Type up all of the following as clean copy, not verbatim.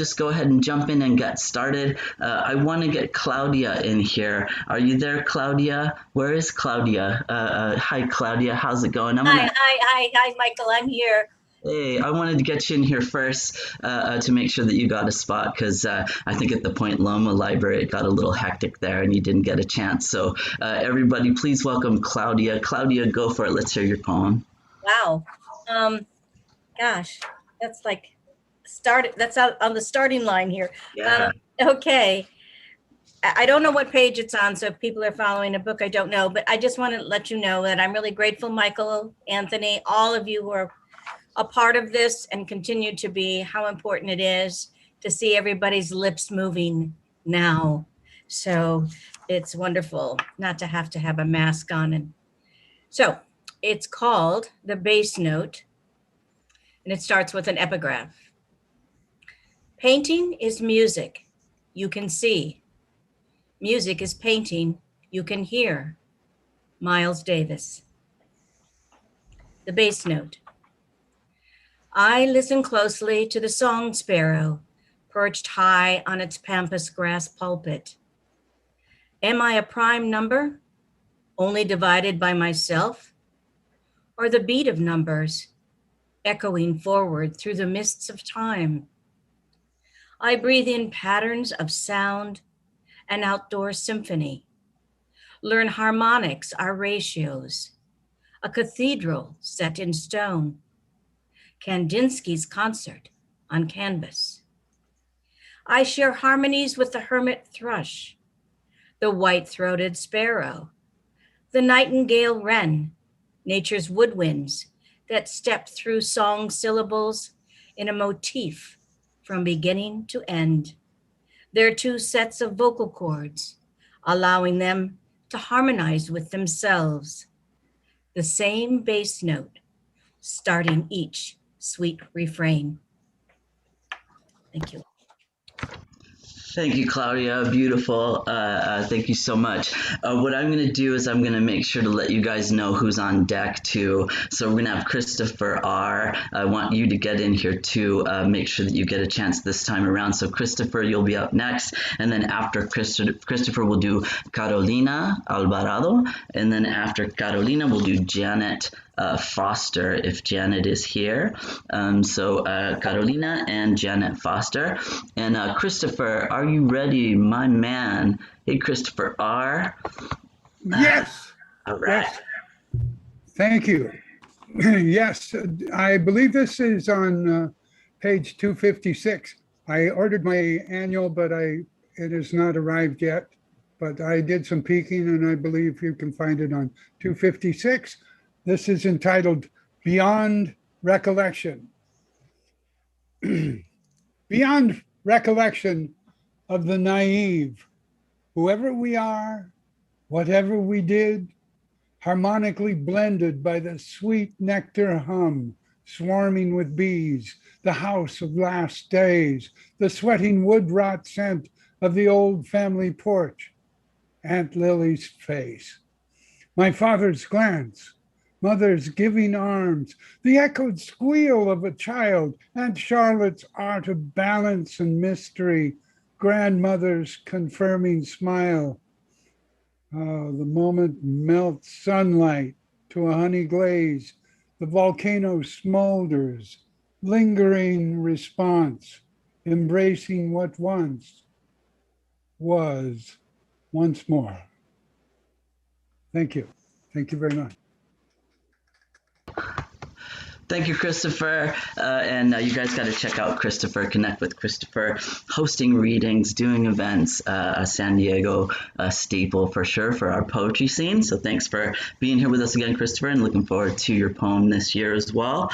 just go ahead and jump in and get started. I want to get Claudia in here. Are you there, Claudia? Where is Claudia? Hi, Claudia. How's it going? Hi, Michael. I'm here. Hey, I wanted to get you in here first to make sure that you got a spot because I think at the Point Loma Library it got a little hectic there and you didn't get a chance. So everybody, please welcome Claudia. Claudia, go for it. Let's hear your poem. Wow. Gosh, that's like that's out on the starting line here. Yeah. Okay. I don't know what page it's on, so if people are following a book, I don't know, but I just want to let you know that I'm really grateful, Michael, Anthony, all of you who are a part of this and continue to be, how important it is to see everybody's lips moving now. So it's wonderful not to have a mask on. And so it's called The Bass Note, and it starts with an epigraph. Painting is music you can see. Music is painting you can hear. Miles Davis. The Bass Note. I listen closely to the song sparrow perched high on its pampas grass pulpit. Am I a prime number, only divided by myself, or the beat of numbers, echoing forward through the mists of time? I breathe in patterns of sound and outdoor symphony, learn harmonics are ratios, a cathedral set in stone, Kandinsky's concert on canvas. I share harmonies with the hermit thrush, the white-throated sparrow, the nightingale wren, nature's woodwinds that step through song syllables in a motif from beginning to end. Their two sets of vocal cords, allowing them to harmonize with themselves. The same bass note, starting each sweet refrain. Thank you. Thank you, Claudia. Beautiful. Thank you so much. What I'm going to do is I'm going to make sure to let you guys know who's on deck too. So we're going to have Christopher R. I want you to get in here too. Make sure that you get a chance this time around. So Christopher, you'll be up next. And then after Christopher, we'll do Carolina Alvarado. And then after Carolina, we'll do Janet Foster, if Janet is here. So Carolina and Janet Foster. And Christopher, are you ready, my man? Hey, Christopher R. Yes. All right. Yes. Thank you. Yes, I believe this is on page 256. I ordered my annual, but it has not arrived yet. But I did some peeking, and I believe you can find it on 256. This is entitled Beyond Recollection. Beyond recollection of the naive, whoever we are, whatever we did, harmonically blended by the sweet nectar hum, swarming with bees, the house of last days, the sweating wood rot scent of the old family porch, Aunt Lily's face, my father's glance, mother's giving arms, the echoed squeal of a child, Aunt Charlotte's art of balance and mystery, grandmother's confirming smile. Oh, the moment melts sunlight to a honey glaze, the volcano smolders, lingering response, embracing what once was once more. Thank you. Thank you very much. Thank you, Christopher. And you guys got to check out Christopher, connect with Christopher, hosting readings, doing events, a San Diego staple for sure for our poetry scene. So thanks for being here with us again, Christopher, and looking forward to your poem this year as well.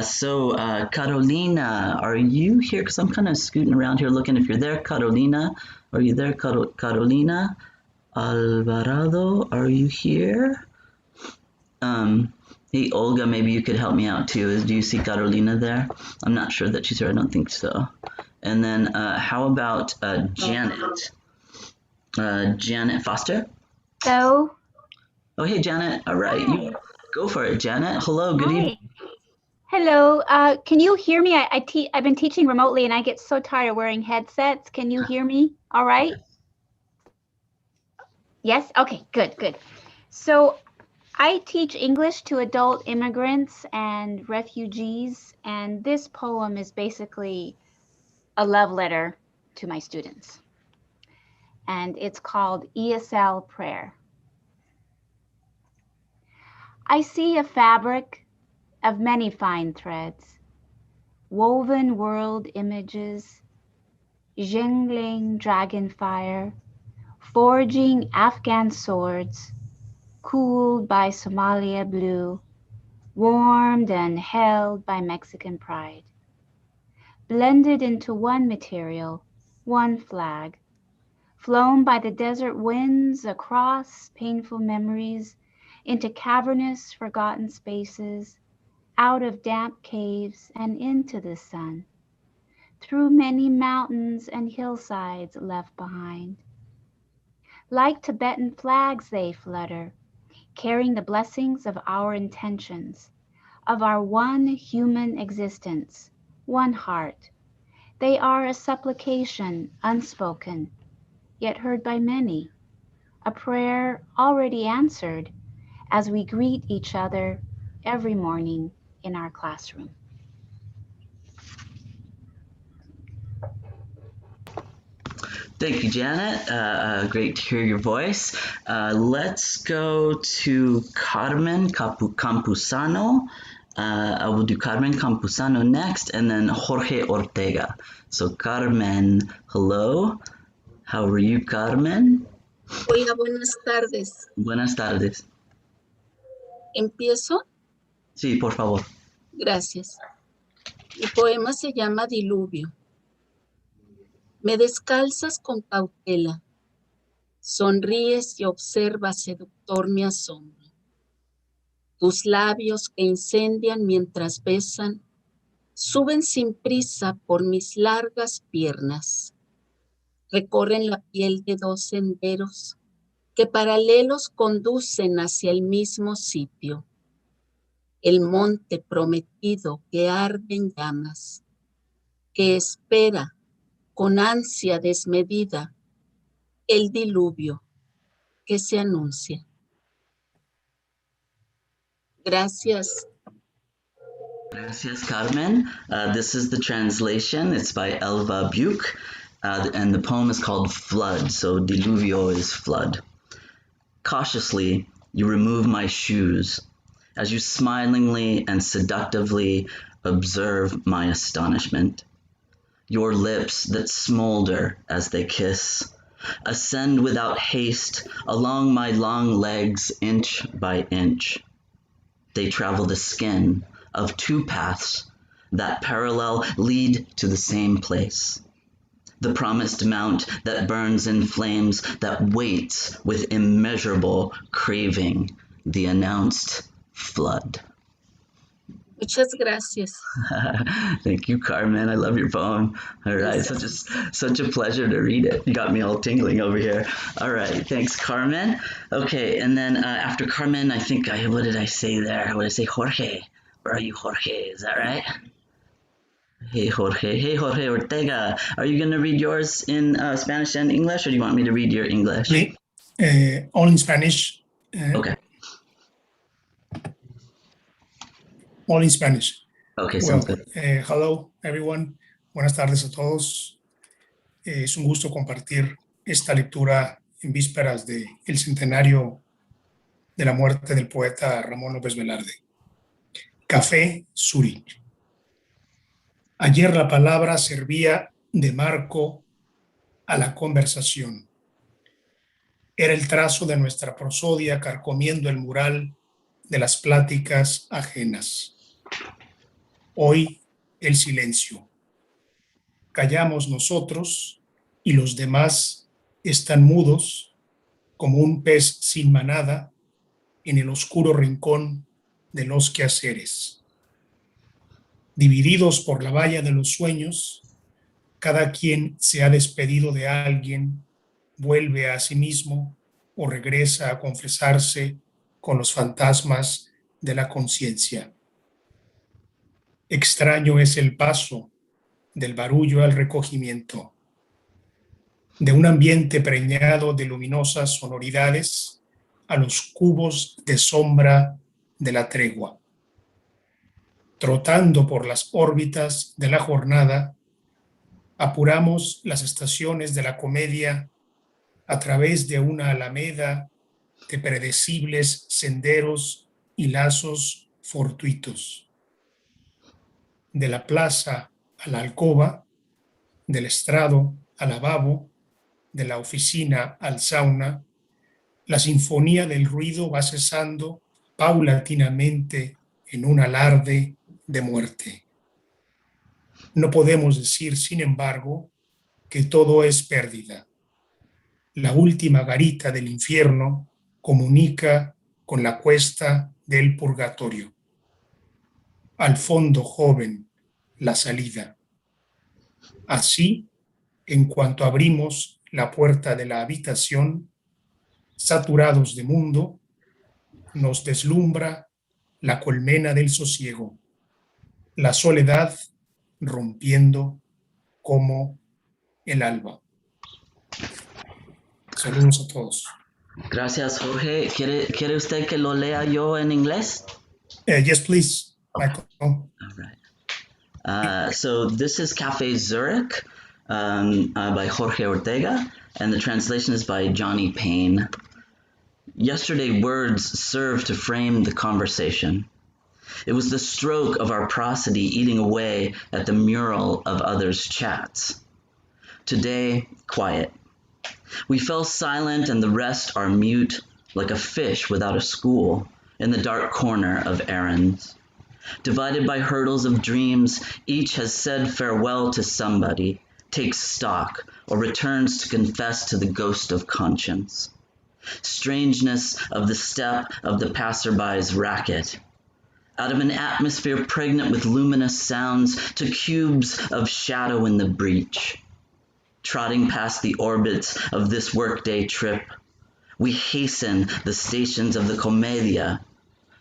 So Carolina, are you here? Because I'm kind of scooting around here looking. If you're there, Carolina, are you there, Carolina Alvarado, are you here? Hey, Olga, maybe you could help me out too. Do you see Carolina there? I'm not sure that she's here. I don't think so. And then how about Janet? Janet Foster? Hello. Oh, hey, Janet. All right. You go for it, Janet. Hello. Good evening. Hello, can you hear me? I've been teaching remotely and I get so tired of wearing headsets. Can you hear me all right? Yes? Okay, good. So I teach English to adult immigrants and refugees, and this poem is basically a love letter to my students. And it's called Esl Prayer. I see a fabric of many fine threads, woven world images, jingling dragon fire, forging Afghan swords, cooled by Somalia blue, warmed and held by Mexican pride, blended into one material, one flag, flown by the desert winds across painful memories, into cavernous forgotten spaces, out of damp caves and into the sun, through many mountains and hillsides left behind. Like Tibetan flags they flutter, carrying the blessings of our intentions, of our one human existence, one heart. They are a supplication unspoken, yet heard by many, a prayer already answered as we greet each other every morning in our classroom. Thank you, Janet. Great to hear your voice. Let's go to Carmen Compusano. I will do Carmen Compusano next, and then Jorge Ortega. So Carmen, hello. How are you, Carmen? Hola, buenas tardes. Buenas tardes. ¿Empiezo? Sí, por favor. Gracias. Mi poema se llama Diluvio. Me descalzas con cautela. Sonríes y observas seductor mi asombro. Tus labios que incendian mientras besan, suben sin prisa por mis largas piernas. Recorren la piel de dos senderos que paralelos conducen hacia el mismo sitio. El monte prometido que arde en llamas, que espera con ansia desmedida el diluvio que se anuncia. Gracias. Gracias, Carmen. This is the translation. It's by Elva Buke, and the poem is called Flood. So diluvio is flood. Cautiously, you remove my shoes as you smilingly and seductively observe my astonishment. Your lips that smolder as they kiss ascend without haste along my long legs inch by inch. They travel the skin of two paths that parallel lead to the same place. The promised mount that burns in flames that waits with immeasurable craving, the announced flood. Muchas gracias. Thank you, Carmen. I love your poem. All right, such a pleasure to read it. You got me all tingling over here. All right, thanks, Carmen. Okay, and then after Carmen, I think what did I say there? What did I say? Jorge. Where are you, Jorge? Is that right? Hey, Jorge. Hey, Jorge Ortega. Are you going to read yours in Spanish and English, or do you want me to read your English? All in Spanish. Okay. All in Spanish. Okay, sounds good. Hello, everyone. Buenas tardes a todos. Es un gusto compartir esta lectura en vísperas del centenario de la muerte del poeta Ramón López Velarde. Café Zurich. Ayer la palabra servía de marco a la conversación. Era el trazo de nuestra prosodia carcomiendo el mural de las pláticas ajenas. Hoy el silencio. Callamos nosotros y los demás están mudos como un pez sin manada en el oscuro rincón de los quehaceres. Divididos por la valla de los sueños, cada quien se ha despedido de alguien, vuelve a sí mismo o regresa a confesarse con los fantasmas de la conciencia. Extraño es el paso del barullo al recogimiento, de un ambiente preñado de luminosas sonoridades a los cubos de sombra de la tregua. Trotando por las órbitas de la jornada, apuramos las estaciones de la comedia a través de una alameda de predecibles senderos y lazos fortuitos. De la plaza a la alcoba, del estrado al lavabo, de la oficina al sauna, la sinfonía del ruido va cesando paulatinamente en un alarde de muerte. No podemos decir, sin embargo, que todo es pérdida. La última garita del infierno comunica con la cuesta del purgatorio. Al fondo joven, la salida. Así, en cuanto abrimos la puerta de la habitación, saturados de mundo, nos deslumbra la colmena del sosiego, la soledad rompiendo como el alba. Saludos a todos. Gracias, Jorge. ¿Quiere usted que lo lea yo en inglés? Yes, please, Michael. All right. So this is Café Zurich by Jorge Ortega, and the translation is by Johnny Payne. Yesterday, words served to frame the conversation. It was the stroke of our prosody eating away at the mural of others' chats. Today, quiet. We fell silent and the rest are mute, like a fish without a school, in the dark corner of errands. Divided by hurdles of dreams, each has said farewell to somebody, takes stock, or returns to confess to the ghost of conscience. Strangeness of the step of the passerby's racket. Out of an atmosphere pregnant with luminous sounds to cubes of shadow in the breach. Trotting past the orbits of this workday trip, we hasten the stations of the Commedia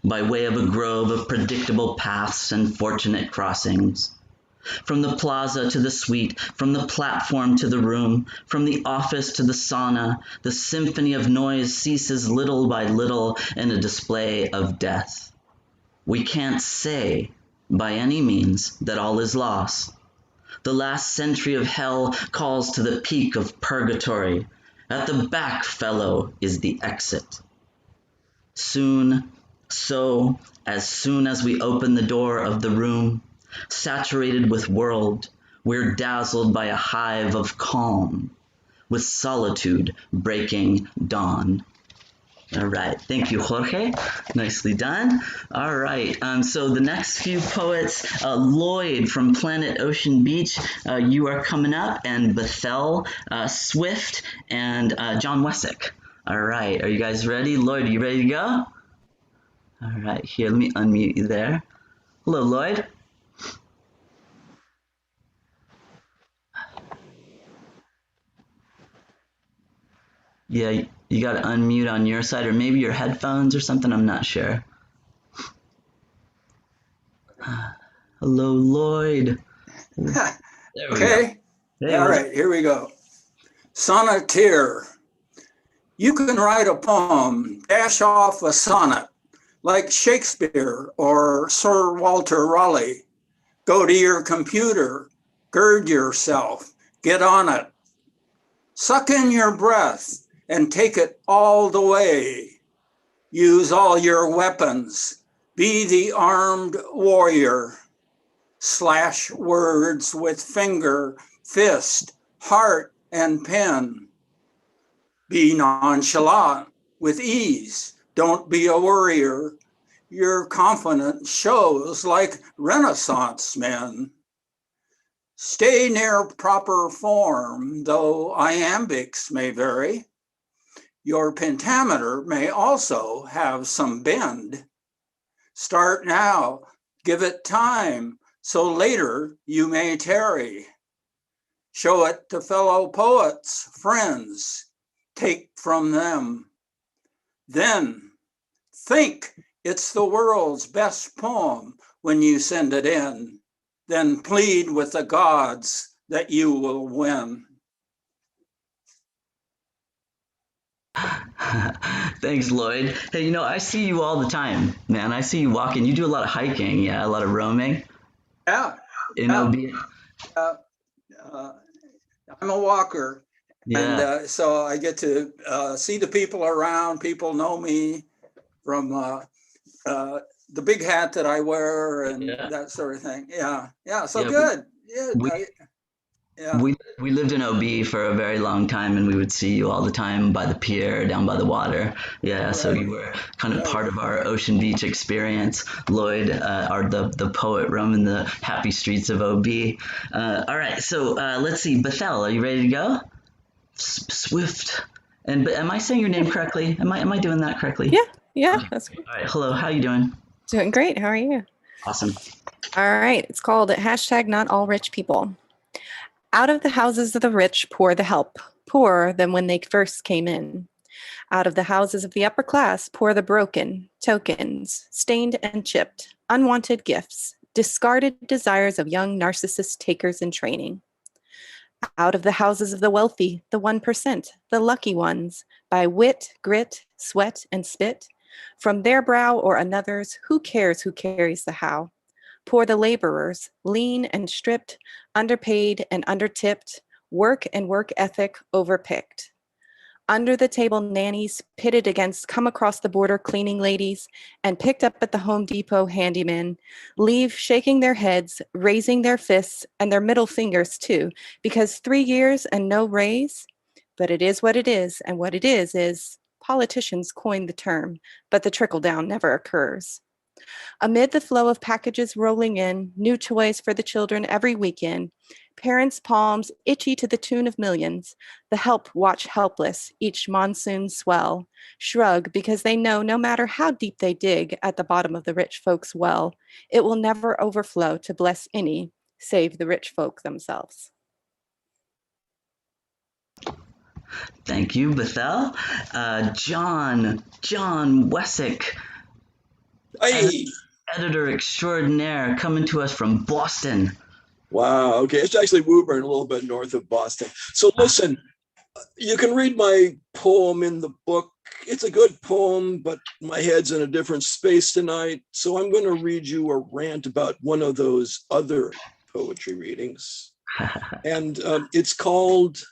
by way of a grove of predictable paths and fortunate crossings. From the plaza to the suite, from the platform to the room, from the office to the sauna, the symphony of noise ceases little by little in a display of death. We can't say, by any means, that all is lost. The last century of hell calls to the peak of purgatory. At the back, fellow, is the exit. Soon, as soon as we open the door of the room, saturated with world, we're dazzled by a hive of calm, with solitude breaking dawn. All right, thank you, Jorge. Nicely done. All right, so the next few poets, Lloyd from Planet Ocean Beach, you are coming up, and Bethel Swift and John Wessick. All right, are you guys ready? Lloyd, are you ready to go? All right, here, let me unmute you there. Hello, Lloyd. Yeah, you got to unmute on your side, or maybe your headphones or something. I'm not sure. Hello, Lloyd. There we go. Hey, all right, here we go. Sonneteer. You can write a poem, dash off a sonnet, like Shakespeare or Sir Walter Raleigh. Go to your computer, gird yourself, get on it. Suck in your breath and take it all the way. Use all your weapons. Be the armed warrior. Slash words with finger, fist, heart, and pen. Be nonchalant with ease. Don't be a worrier. Your confidence shows like Renaissance men. Stay near proper form, though iambics may vary. Your pentameter may also have some bend. Start now, give it time, so later you may tarry. Show it to fellow poets, friends, take from them. Then think it's the world's best poem when you send it in. then plead with the gods that you will win. Thanks, Lloyd. Hey, you know, I see you all the time, man. I see you walking. You do a lot of hiking, yeah, a lot of roaming. Yeah, In yeah. OB. I'm a walker. Yeah. And so I get to see the people around. People know me from the big hat that I wear and that sort of thing. Yeah, yeah. So good. We lived in OB for a very long time, and we would see you all the time by the pier, down by the water. Yeah, right. So you were kind of part of our Ocean Beach experience. Lloyd, the poet roaming the happy streets of OB. All right, so let's see. Bethel, are you ready to go? Swift. And am I saying your name correctly? Am I doing that correctly? Yeah. Okay. That's great. All right. Hello. How you doing? Doing great. How are you? Awesome. All right. It's called #NotAllRichPeople. Out of the houses of the rich pour the help, poorer than when they first came in. Out of the houses of the upper class pour the broken, tokens, stained and chipped, unwanted gifts, discarded desires of young narcissist takers in training. Out of the houses of the wealthy, the 1%, the lucky ones, by wit, grit, sweat, and spit, from their brow or another's, who cares who carries the how? Pour the laborers, lean and stripped, underpaid and undertipped, work and work ethic overpicked. Under the table nannies pitted against come across the border cleaning ladies and picked up at the Home Depot handymen, leave shaking their heads, raising their fists and their middle fingers too, because 3 years and no raise. But it is what it is, and what it is politicians coined the term, but the trickle down never occurs. Amid the flow of packages rolling in, new toys for the children every weekend, parents' palms itchy to the tune of millions, the help watch helpless each monsoon swell, shrug because they know no matter how deep they dig at the bottom of the rich folks' well, it will never overflow to bless any, save the rich folk themselves. Thank you, Bethel. John Wessick. Hey. Editor extraordinaire coming to us from Boston. Wow. Okay. It's actually Woburn, a little bit north of Boston. So listen, you can read my poem in the book. It's a good poem, but my head's in a different space tonight. So I'm going to read you a rant about one of those other poetry readings. And it's called,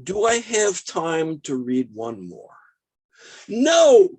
Do I Have Time to Read One More? No!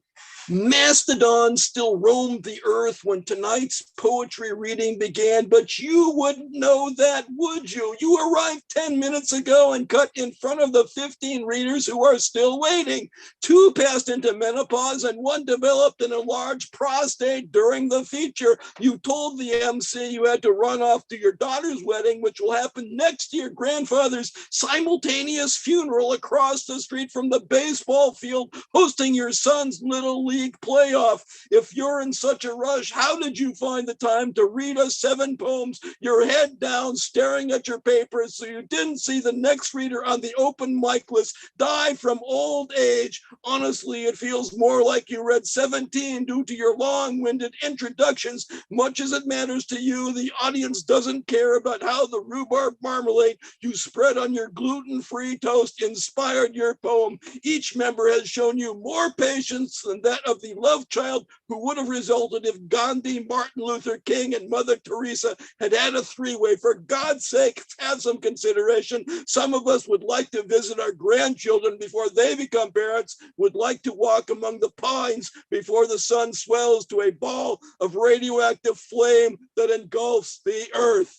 Mastodons still roamed the earth when tonight's poetry reading began, but you wouldn't know that, would you? You arrived 10 minutes ago and cut in front of the 15 readers who are still waiting. 2 passed into menopause and 1 developed an enlarged prostate during the feature. You told the MC you had to run off to your daughter's wedding, which will happen next to your grandfather's simultaneous funeral across the street from the baseball field, hosting your son's little league playoff. If you're in such a rush, how did you find the time to read us 7 poems, your head down, staring at your papers, so you didn't see the next reader on the open mic list die from old age? Honestly, it feels more like you read 17 due to your long-winded introductions. Much as it matters to you, the audience doesn't care about how the rhubarb marmalade you spread on your gluten-free toast inspired your poem. Each member has shown you more patience than that of the love child who would have resulted if Gandhi, Martin Luther King, and Mother Teresa had had a 3-way. For God's sake, have some consideration. Some of us would like to visit our grandchildren before they become parents, would like to walk among the pines before the sun swells to a ball of radioactive flame that engulfs the earth.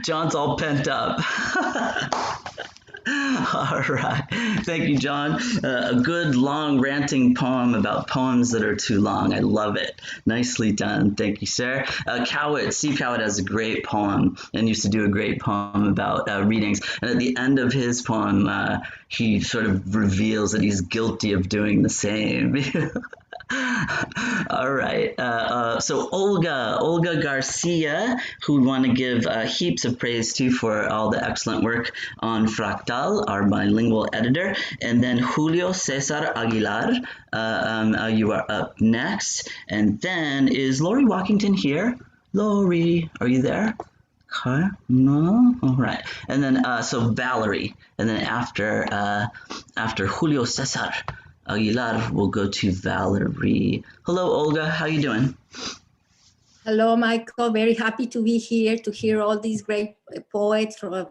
John's all pent up. All right. Thank you, John. A good, long, ranting poem about poems that are too long. I love it. Nicely done. Thank you, sir. Steve Cowett has a great poem and used to do a great poem about readings. And at the end of his poem, he sort of reveals that he's guilty of doing the same. All right. So Olga Garcia, who we want to give heaps of praise to for all the excellent work on Fractal, our bilingual editor, and then Julio Cesar Aguilar. You are up next, and then is Lori Walkington here? Lori, are you there? Okay. No. All right. And then so Valerie, and then after Julio Cesar Aguilar, we'll go to Valerie. Hello, Olga. How you doing? Hello, Michael. Very happy to be here to hear all these great poets from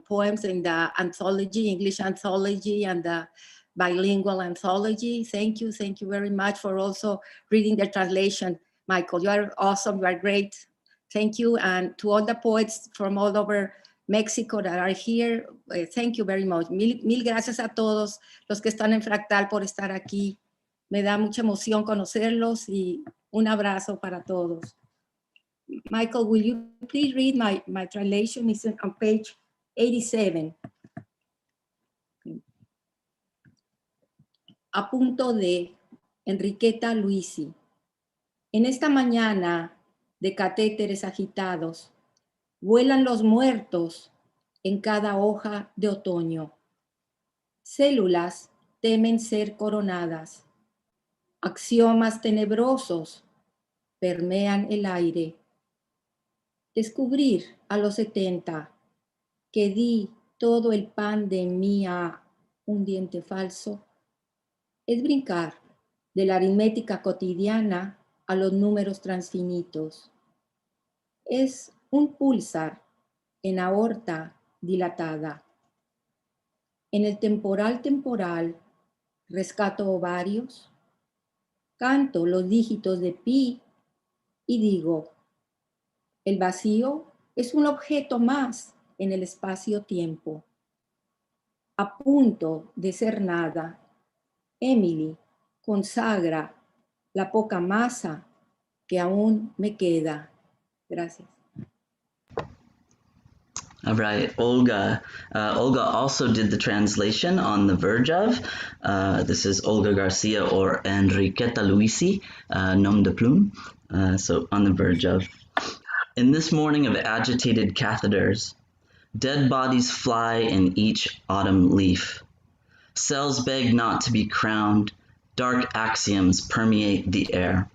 poems in the anthology, English anthology, and the bilingual anthology. Thank you very much for also reading the translation, Michael. You are awesome. You are great. Thank you, and to all the poets from all over Mexico that are here. Thank you very much. Mil gracias a todos los que están en Fractal por estar aquí. Me da mucha emoción conocerlos y un abrazo para todos. Michael, will you please read my translation? It's on page 87. A punto de Enriqueta Luisi. En esta mañana de catéteres agitados, vuelan los muertos en cada hoja de otoño. Células temen ser coronadas. Axiomas tenebrosos permean el aire. Descubrir a los 70 que di todo el pan de mí a un diente falso es brincar de la aritmética cotidiana a los números transfinitos. Es un pulsar en aorta dilatada. En el temporal rescato ovarios, canto los dígitos de pi y digo, el vacío es un objeto más en el espacio-tiempo. A punto de ser nada, Emily consagra la poca masa que aún me queda. Gracias. All right, Olga. Olga also did the translation on The Verge of. This is Olga Garcia or Enriqueta Luisi, nom de plume. So on The Verge of. In this morning of agitated catheters, dead bodies fly in each autumn leaf. Cells beg not to be crowned, dark axioms permeate the air.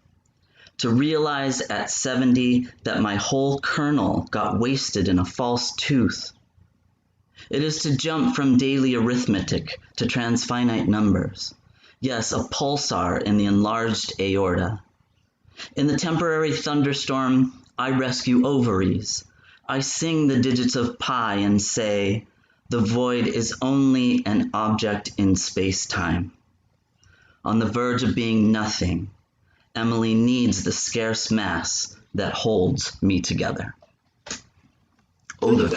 To realize at 70 that my whole kernel got wasted in a false tooth. It is to jump from daily arithmetic to transfinite numbers. Yes, a pulsar in the enlarged aorta. In the temporary thunderstorm, I rescue ovaries. I sing the digits of pi and say, the void is only an object in space-time. On the verge of being nothing, Emily needs the scarce mass that holds me together. Olga.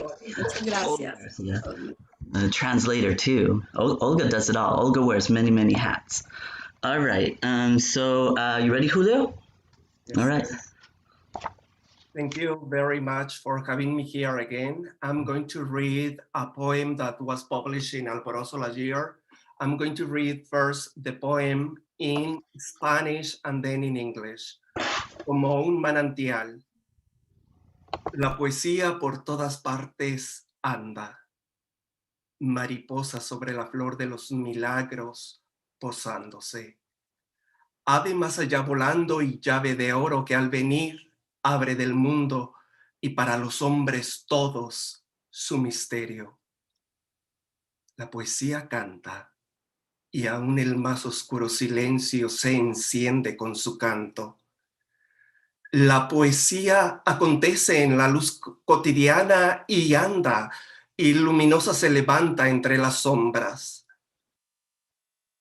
Gracias. Yeah. Translator too. Olga does it all. Olga wears many, many hats. All right. So you ready, Julio? Yes. All right. Thank you very much for having me here again. I'm going to read a poem that was published in Alborozo last year. I'm going to read first the poem in Spanish and then in English. Como un manantial. La poesía por todas partes anda. Mariposa sobre la flor de los milagros posándose. Ave más allá volando y llave de oro que al venir abre del mundo y para los hombres todos su misterio. La poesía canta y aún el más oscuro silencio se enciende con su canto. La poesía acontece en la luz cotidiana y anda, y luminosa se levanta entre las sombras.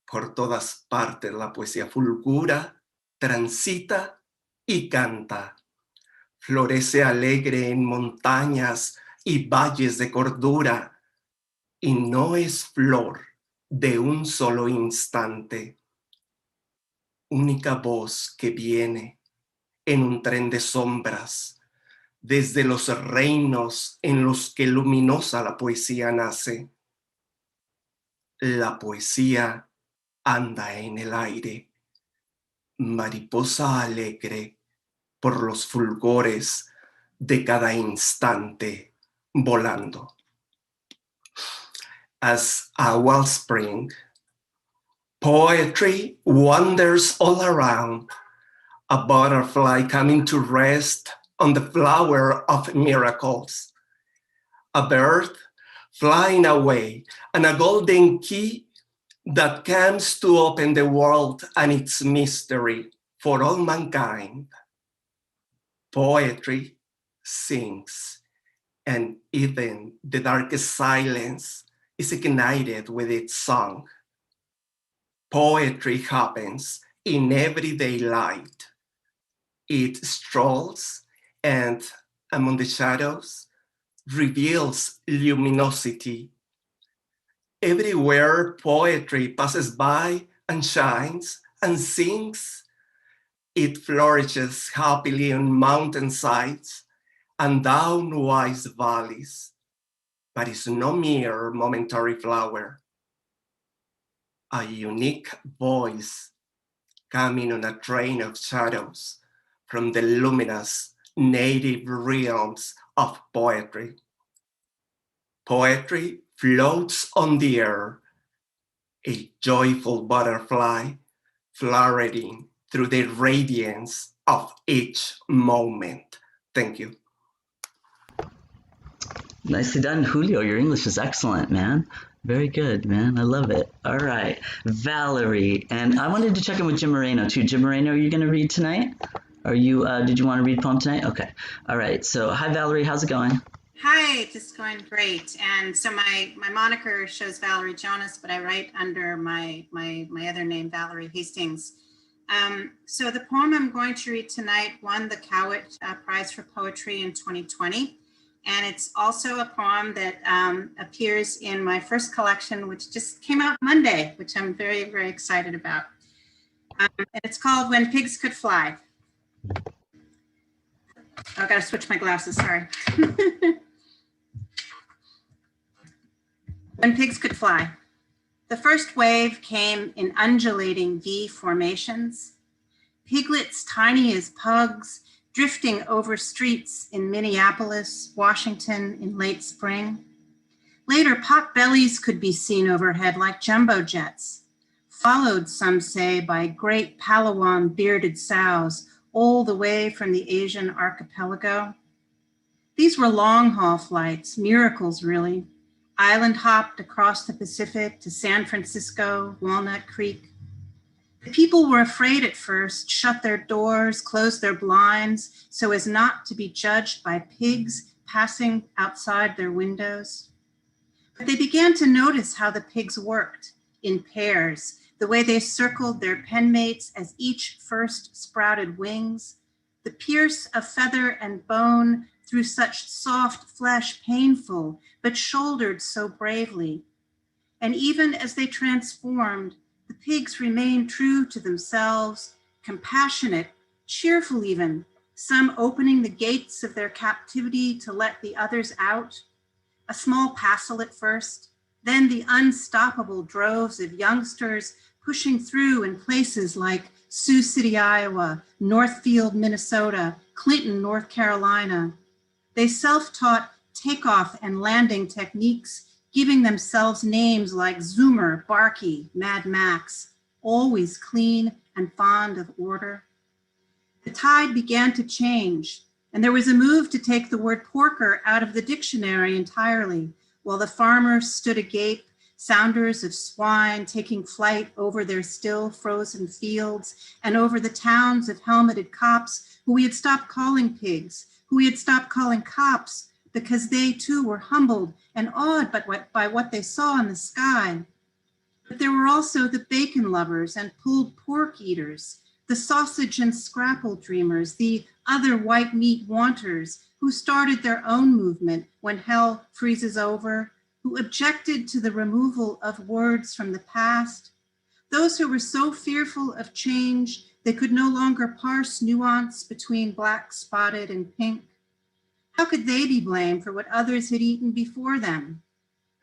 Por todas partes la poesía fulgura, transita y canta. Florece alegre en montañas y valles de cordura, y no es flor de un solo instante. Única voz que viene en un tren de sombras, desde los reinos en los que luminosa la poesía nace. La poesía anda en el aire, mariposa alegre por los fulgores de cada instante volando. As a wellspring, poetry wanders all around, a butterfly coming to rest on the flower of miracles, a bird flying away, and a golden key that comes to open the world and its mystery for all mankind. Poetry sings, and even the darkest silence is ignited with its song. Poetry happens in everyday light. It strolls and, among the shadows, reveals luminosity. Everywhere poetry passes by and shines and sings, it flourishes happily on mountainsides and down wide valleys, but is no mere momentary flower. A unique voice coming on a train of shadows from the luminous native realms of poetry. Poetry floats on the air, a joyful butterfly flowering through the radiance of each moment. Thank you. Nicely done, Julio. Your English is excellent, man. Very good, man. I love it. All right, Valerie. And I wanted to check in with Jim Moreno, too. Jim Moreno, are you going to read tonight? Are you? Did you want to read a poem tonight? Okay. All right. So, hi, Valerie. How's it going? Hi, it's going great. And so my moniker shows Valerie Jonas, but I write under my other name, Valerie Hastings. So the poem I'm going to read tonight won the Cowett Prize for Poetry in 2020. And it's also a poem that appears in my first collection, which just came out Monday, which I'm very, very excited about. And it's called When Pigs Could Fly. Oh, I gotta switch my glasses, sorry. When pigs could fly. The first wave came in undulating V formations. Piglets tiny as pugs, drifting over streets in Minneapolis, Washington in late spring. Later, pot bellies could be seen overhead like jumbo jets, followed, some say, by great Palawan bearded sows all the way from the Asian archipelago. These were long-haul flights, miracles really, island hopped across the Pacific to San Francisco, Walnut Creek. The people were afraid at first, shut their doors, closed their blinds so as not to be judged by pigs passing outside their windows. But they began to notice how the pigs worked in pairs, the way they circled their penmates as each first sprouted wings, the pierce of feather and bone through such soft flesh painful, but shouldered so bravely. And even as they transformed, the pigs remained true to themselves, compassionate, cheerful even, some opening the gates of their captivity to let the others out. A small passel at first, then the unstoppable droves of youngsters pushing through in places like Sioux City, Iowa, Northfield, Minnesota, Clinton, North Carolina. They self-taught takeoff and landing techniques, giving themselves names like Zoomer, Barky, Mad Max, always clean and fond of order. The tide began to change, and there was a move to take the word porker out of the dictionary entirely, while the farmers stood agape, sounders of swine taking flight over their still frozen fields and over the towns of helmeted cops who we had stopped calling pigs, who we had stopped calling cops because they too were humbled and awed by what they saw in the sky. But there were also the bacon lovers and pulled pork eaters, the sausage and scrapple dreamers, the other white meat wanters who started their own movement when hell freezes over, who objected to the removal of words from the past, those who were so fearful of change they could no longer parse nuance between black, spotted, and pink. How could they be blamed for what others had eaten before them?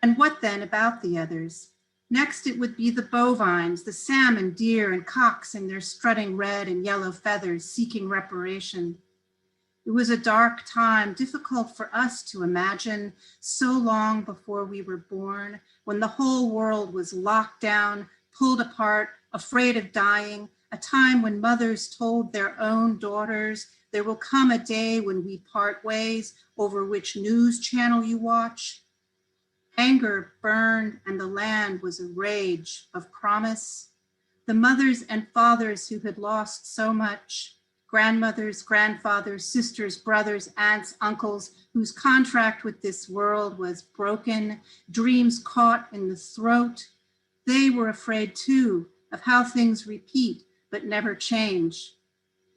And what then about the others? Next, it would be the bovines, the salmon, deer, and cocks in their strutting red and yellow feathers seeking reparation. It was a dark time, difficult for us to imagine, so long before we were born, when the whole world was locked down, pulled apart, afraid of dying, a time when mothers told their own daughters, there will come a day when we part ways over which news channel you watch. Anger burned and the land was a rage of promise. The mothers and fathers who had lost so much, grandmothers, grandfathers, sisters, brothers, aunts, uncles, whose contract with this world was broken, dreams caught in the throat. They were afraid too of how things repeat but never change.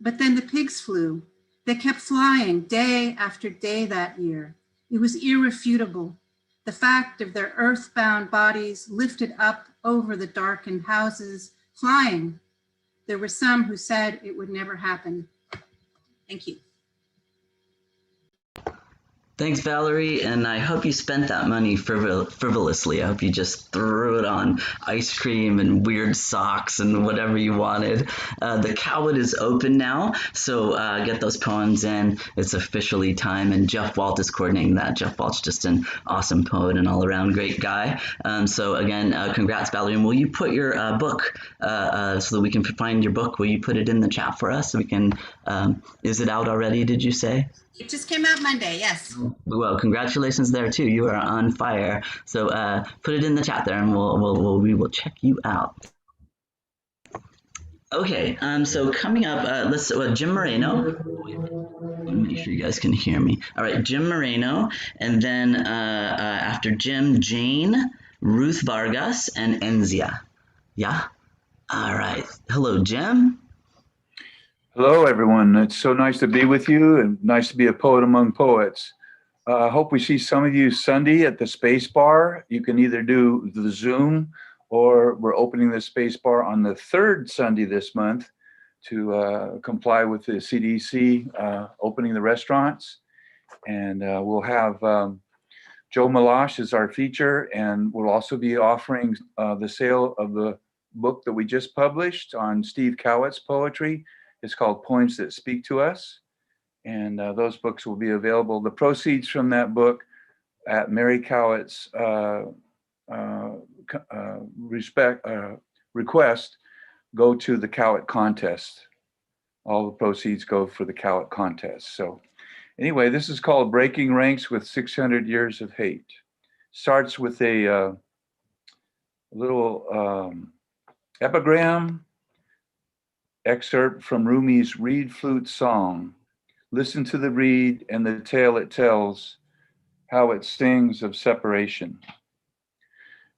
But then the pigs flew. They kept flying day after day that year. It was irrefutable. The fact of their earthbound bodies lifted up over the darkened houses, flying. There were some who said it would never happen. Thank you. Thanks, Valerie, and I hope you spent that money frivolously. I hope you just threw it on ice cream and weird socks and whatever you wanted. The Cowwood is open now, so get those poems in. It's officially time, and Jeff Walt is coordinating that. Jeff Walt's just an awesome poet and all-around great guy. So again, congrats, Valerie. And will you put your book, so that we can find your book, will you put it in the chat for us so we can, is it out already, did you say? It just came out Monday, yes. Well, congratulations there too. You are on fire. So put it in the chat there, and we will check you out. Okay. So coming up, let's Jim Moreno. Let me make sure you guys can hear me. All right, Jim Moreno, and then after Jim, Jane, Ruth Vargas, and Enzia. Yeah. All right. Hello, Jim. Hello, everyone. It's so nice to be with you and nice to be a poet among poets. I hope we see some of you Sunday at the Space Bar. You can either do the Zoom or we're opening the Space Bar on the third Sunday this month to comply with the CDC opening the restaurants. And we'll have Joe Malash as our feature, and we'll also be offering the sale of the book that we just published on Steve Cowett's poetry. It's called Poems That Speak to Us, and those books will be available. The proceeds from that book at Mary Cowett's request go to the Cowett contest. All the proceeds go for the Cowett contest. So anyway, this is called Breaking Ranks with 600 Years of Hate. Starts with a little epigram excerpt from Rumi's reed flute song. Listen to the reed and the tale it tells, how it sings of separation.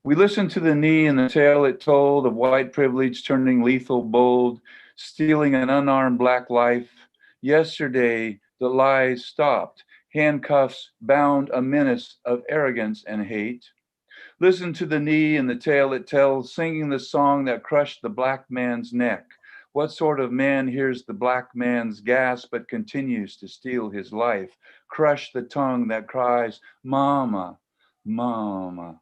We listened to the knee and the tale it told of white privilege turning lethal bold, stealing an unarmed black life. Yesterday, the lies stopped, handcuffs bound a menace of arrogance and hate. Listen to the knee and the tale it tells, singing the song that crushed the black man's neck. What sort of man hears the black man's gasp but continues to steal his life? Crush the tongue that cries, mama, mama.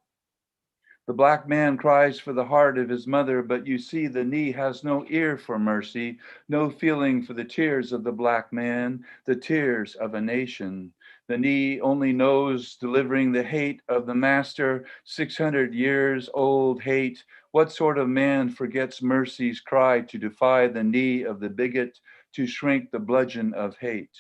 The black man cries for the heart of his mother, but you see the knee has no ear for mercy, no feeling for the tears of the black man, the tears of a nation. The knee only knows delivering the hate of the master, 600 years old hate. What sort of man forgets mercy's cry to defy the knee of the bigot, to shrink the bludgeon of hate?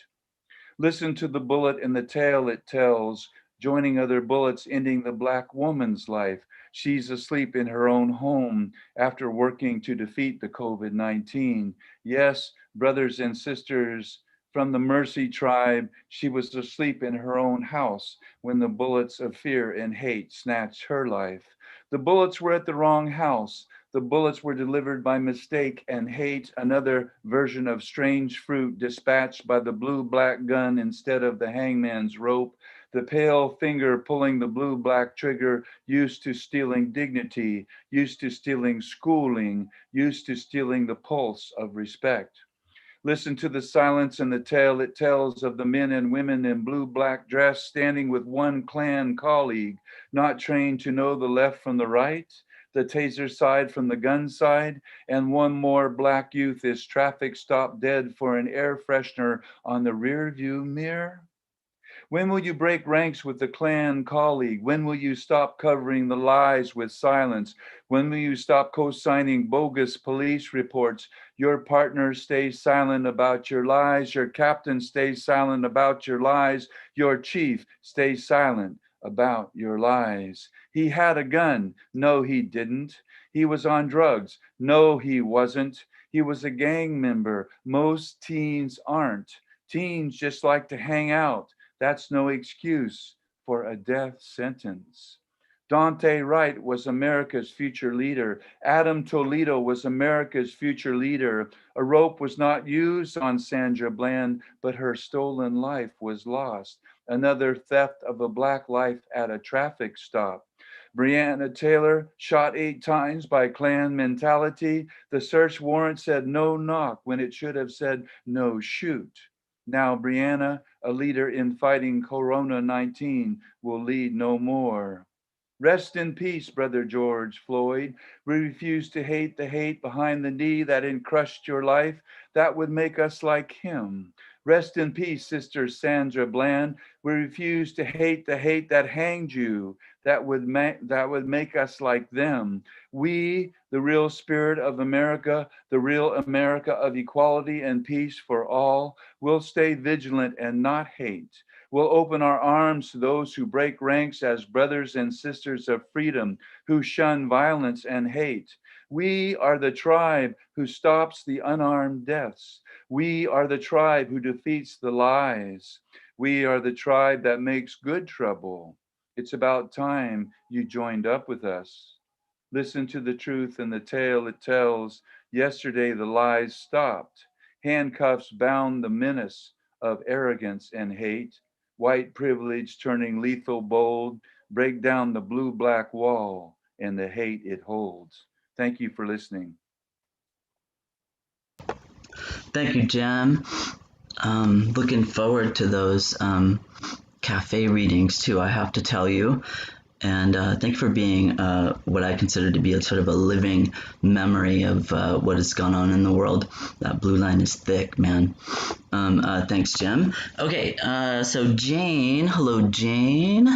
Listen to the bullet in the tale it tells, joining other bullets, ending the black woman's life. She's asleep in her own home after working to defeat the COVID-19. Yes, brothers and sisters, from the Mercy tribe, she was asleep in her own house when the bullets of fear and hate snatched her life. The bullets were at the wrong house. The bullets were delivered by mistake and hate, another version of strange fruit dispatched by the blue-black gun instead of the hangman's rope. The pale finger pulling the blue-black trigger, used to stealing dignity, used to stealing schooling, used to stealing the pulse of respect. Listen to the silence and the tale it tells of the men and women in blue-black dress standing with one clan colleague, not trained to know the left from the right. the taser side from the gun side, and one more black youth is traffic stopped dead for an air freshener on the rear view mirror. When will you break ranks with the Klan colleague? When will you stop covering the lies with silence? When will you stop co-signing bogus police reports? Your partner stays silent about your lies. Your captain stays silent about your lies. Your chief stays silent about your lies. He had a gun. No, he didn't. He was on drugs. No, he wasn't. He was a gang member. Most teens aren't. Teens just like to hang out. That's no excuse for a death sentence. Dante Wright was America's future leader. Adam Toledo was America's future leader. A rope was not used on Sandra Bland, but her stolen life was lost. Another theft of a black life at a traffic stop. Breonna Taylor shot 8 times by Klan mentality. The search warrant said no knock when it should have said no shoot. Now Breonna, a leader in fighting Corona-19, will lead no more. Rest in peace, Brother George Floyd. We refuse to hate the hate behind the knee that encrusted your life. That would make us like him. Rest in peace, Sister Sandra Bland. We refuse to hate the hate that hanged you. That would make us like them. We, the real spirit of America, the real America of equality and peace for all, will stay vigilant and not hate. We'll open our arms to those who break ranks as brothers and sisters of freedom, who shun violence and hate. We are the tribe who stops the unarmed deaths. We are the tribe who defeats the lies. We are the tribe that makes good trouble. It's about time you joined up with us. Listen to the truth and the tale it tells. Yesterday the lies stopped. Handcuffs bound the menace of arrogance and hate. White privilege turning lethal bold. Break down the blue-black wall and the hate it holds. Thank you for listening. Thank you, Jem. Looking forward to those cafe readings too, I have to tell you. And thank you for being what I consider to be a sort of a living memory of what has gone on in the world. That blue line is thick, man. Thanks, Jem. Okay, so Jane. Hello, Jane.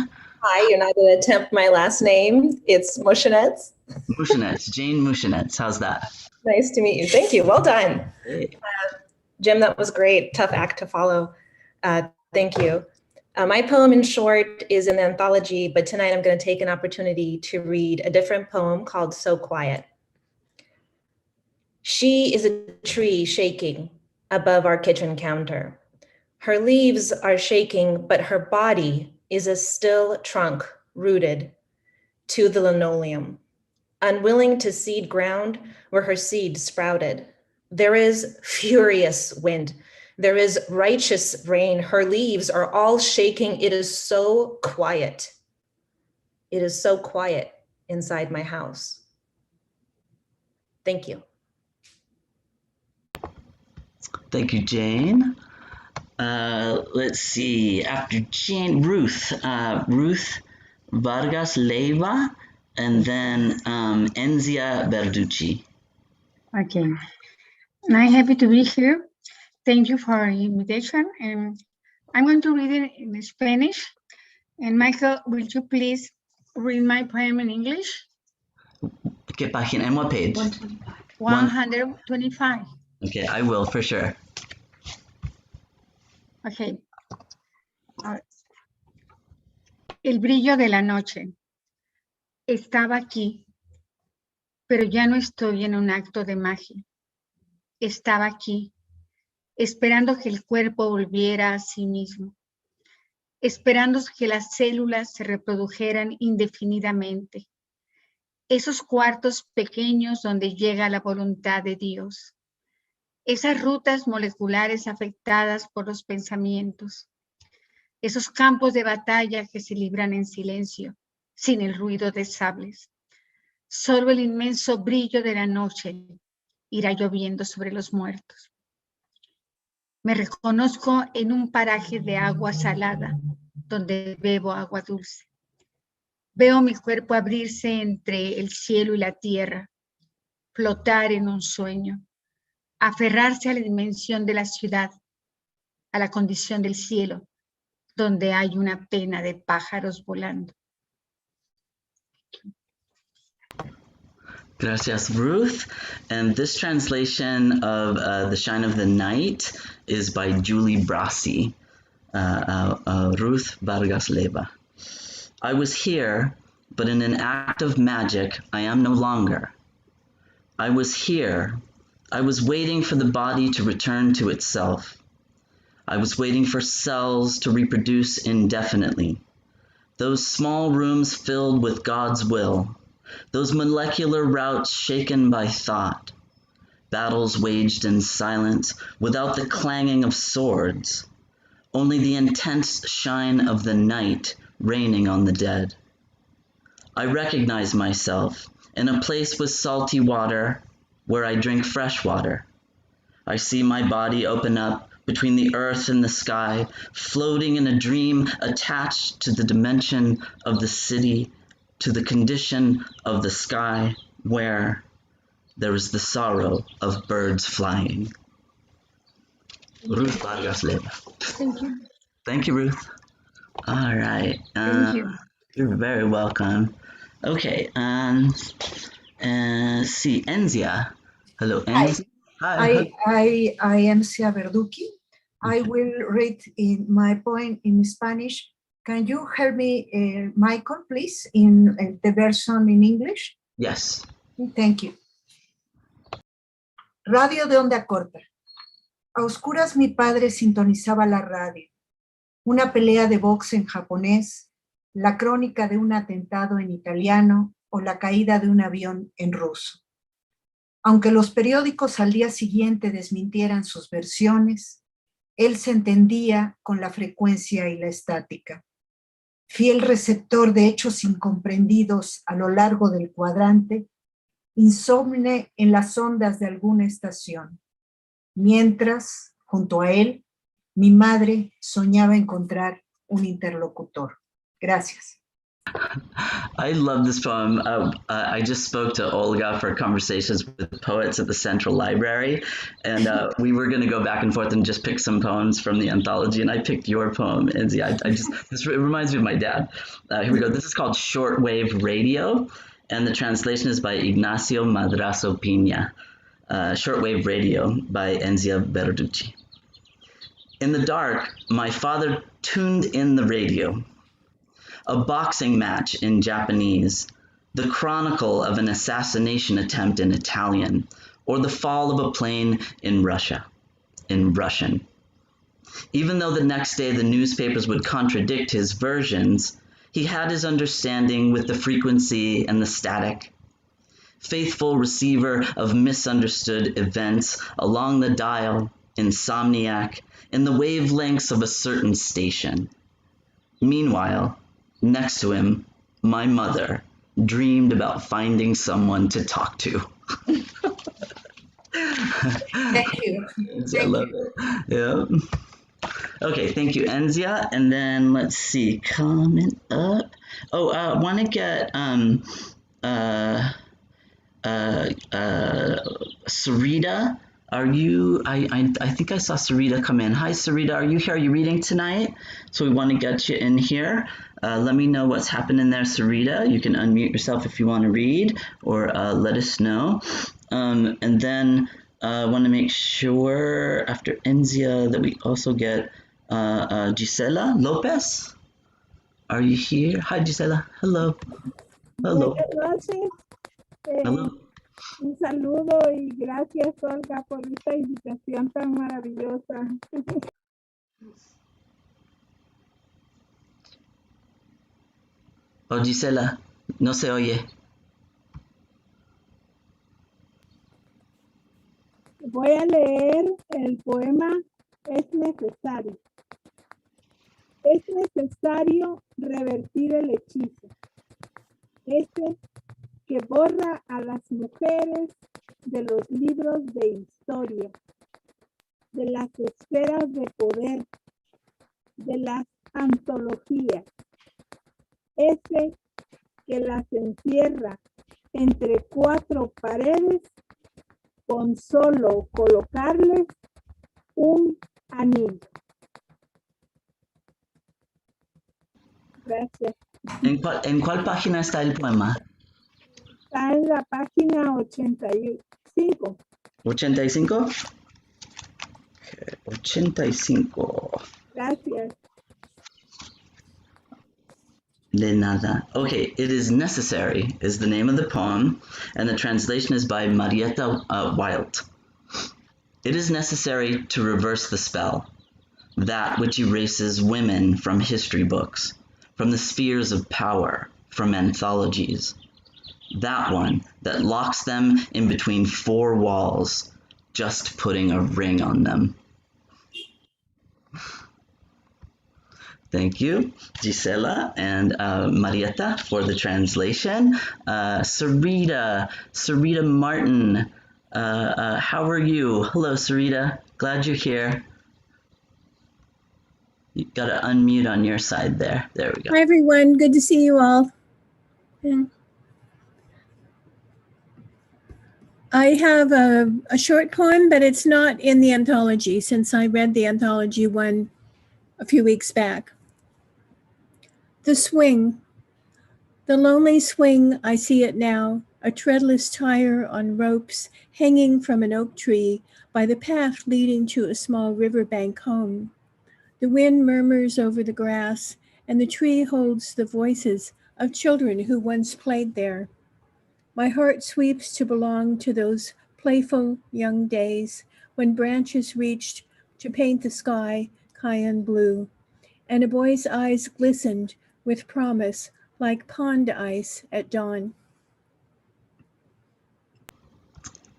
Hi, you're not going to attempt my last name. It's Mushinetz. Mushinetz, Jane Mushinetz. How's that? Nice to meet you. Thank you. Well done. Hey. Jim, that was great. Tough act to follow. Thank you. My poem in short is in the anthology, but tonight I'm going to take an opportunity to read a different poem called So Quiet. She is a tree shaking above our kitchen counter. Her leaves are shaking, but her body is a still trunk rooted to the linoleum, unwilling to seed ground where her seed sprouted. There is furious wind. There is righteous rain. Her leaves are all shaking. It is so quiet. It is so quiet inside my house. Thank you. Thank you, Jane. Let's see. After Jane, Ruth. Ruth Vargas Leiva, and then Enzia Verducci. Okay. I'm happy to be here. Thank you for the invitation. And I'm going to read it in Spanish. And Michael, will you please read my poem in English? ¿Qué página? ¿En what page? 125. Okay, I will for sure. Okay. El brillo de la noche. Estaba aquí, pero ya no estoy en un acto de magia. Estaba aquí, esperando que el cuerpo volviera a sí mismo, esperando que las células se reprodujeran indefinidamente. Esos cuartos pequeños donde llega la voluntad de Dios. Esas rutas moleculares afectadas por los pensamientos. Esos campos de batalla que se libran en silencio, sin el ruido de sables. Solo el inmenso brillo de la noche irá lloviendo sobre los muertos. Me reconozco en un paraje de agua salada, donde bebo agua dulce. Veo mi cuerpo abrirse entre el cielo y la tierra, flotar en un sueño, aferrarse a la dimensión de la ciudad, a la condición del cielo, donde hay una pena de pájaros volando. Gracias, Ruth. And this translation of The Shine of the Night is by Julie Brasi, Ruth Vargas Leyva. I was here, but in an act of magic, I am no longer. I was here. I was waiting for the body to return to itself. I was waiting for cells to reproduce indefinitely. Those small rooms filled with God's will. Those molecular routes shaken by thought. Battles waged in silence without the clanging of swords. Only the intense shine of the night raining on the dead. I recognize myself in a place with salty water where I drink fresh water. I see my body open up between the earth and the sky, floating in a dream attached to the dimension of the city, to the condition of the sky where there is the sorrow of birds flying. Ruth Vargas Leyva. Thank you. Thank you, Ruth. All right. Thank you. You're very welcome. Okay. See, Enzia. Hello, Enzia. Hi. I am Cia Verducci. I will read in my poem in Spanish. Can you help me, Michael, please, in the version in English? Yes. Thank you. Radio de onda corta. A oscuras mi padre sintonizaba la radio. Una pelea de box en japonés, la crónica de un atentado en italiano o la caída de un avión en ruso. Aunque los periódicos al día siguiente desmintieran sus versiones, él se entendía con la frecuencia y la estática. Fiel receptor de hechos incomprendidos a lo largo del cuadrante, insomne en las ondas de alguna estación. Mientras, junto a él, mi madre soñaba encontrar un interlocutor. Gracias. I love this poem. I just spoke to Olga for conversations with poets at the Central Library, and we were going to go back and forth and just pick some poems from the anthology, and I picked your poem, Izzy. It reminds me of my dad. Here we go. This is called Shortwave Radio, and the translation is by Ignacio Madrazo Piña. Shortwave Radio by Enzia Verducci. In the dark, my father tuned in the radio. A boxing match in Japanese, the chronicle of an assassination attempt in Italian, or the fall of a plane in Russia, in Russian. Even though the next day the newspapers would contradict his versions, he had his understanding with the frequency and the static. Faithful receiver of misunderstood events along the dial, insomniac, in the wavelengths of a certain station. Meanwhile, next to him, my mother dreamed about finding someone to talk to. Thank you. I love it. Yeah. Okay, thank you, Enzia. And then let's see, coming up. Oh, I want to get Sarita. Are you? I think I saw Sarita come in. Hi, Sarita. Are you here? Are you reading tonight? So we want to get you in here. Let me know what's happening there, Sarita. You can unmute yourself if you want to read, or let us know. And then I want to make sure after Enzia that we also get Gisela Lopez. Are you here? Hi, Gisela. Hello. Hello. Buenas noches. Hello. Un saludo y gracias, Olga, por esta invitación tan maravillosa. Oh, Gisela, no se oye. Voy a leer el poema Es necesario. Es necesario revertir el hechizo. Ese que borra a las mujeres de los libros de historia, de las esferas de poder, de las antologías. Ese que las encierra entre cuatro paredes con solo colocarles un anillo. Gracias. ¿En cuál página está el poema? Está en la página 85. ¿85? Okay, 85. Gracias. De nada. Okay, It is Necessary is the name of the poem, and the translation is by Marietta Wild. It is necessary to reverse the spell, that which erases women from history books, from the spheres of power, from anthologies. That one that locks them in between four walls, just putting a ring on them. Thank you, Gisela and Marietta, for the translation. Sarita Martin, how are you? Hello, Sarita. Glad you're here. You gotta unmute on your side there. There we go. Hi, everyone. Good to see you all. Yeah. I have a short poem, but it's not in the anthology since I read the anthology one a few weeks back. The swing. The lonely swing, I see it now, a treadless tire on ropes hanging from an oak tree by the path leading to a small riverbank home. The wind murmurs over the grass, and the tree holds the voices of children who once played there. My heart sweeps to belong to those playful young days when branches reached to paint the sky cayenne blue, and a boy's eyes glistened with promise like pond ice at dawn.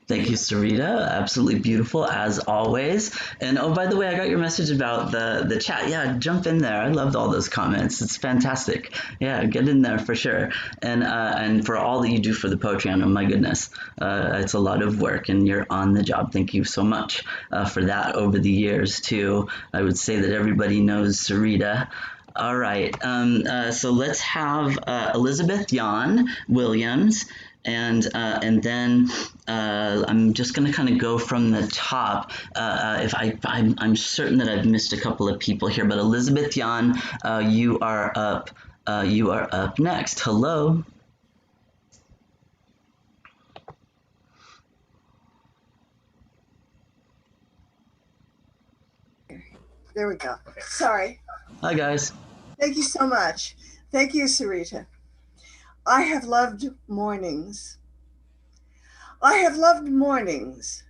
Thank you, Sarita. Absolutely beautiful as always. And oh, by the way, I got your message about the chat. Yeah, jump in there. I loved all those comments. It's fantastic. Yeah, get in there for sure. And for all that you do for the poetry, oh my goodness, it's a lot of work, and you're on the job. Thank you so much for that over the years too. I would say that everybody knows Sarita. All right. So let's have Elizabeth Yan Williams. And then I'm just going to kind of go from the top. I'm certain that I've missed a couple of people here, but Elizabeth Yan, you are up. You are up next. Hello. There we go. Sorry. Hi, guys. Thank you so much. Thank you, Sarita. I have loved mornings. I have loved mornings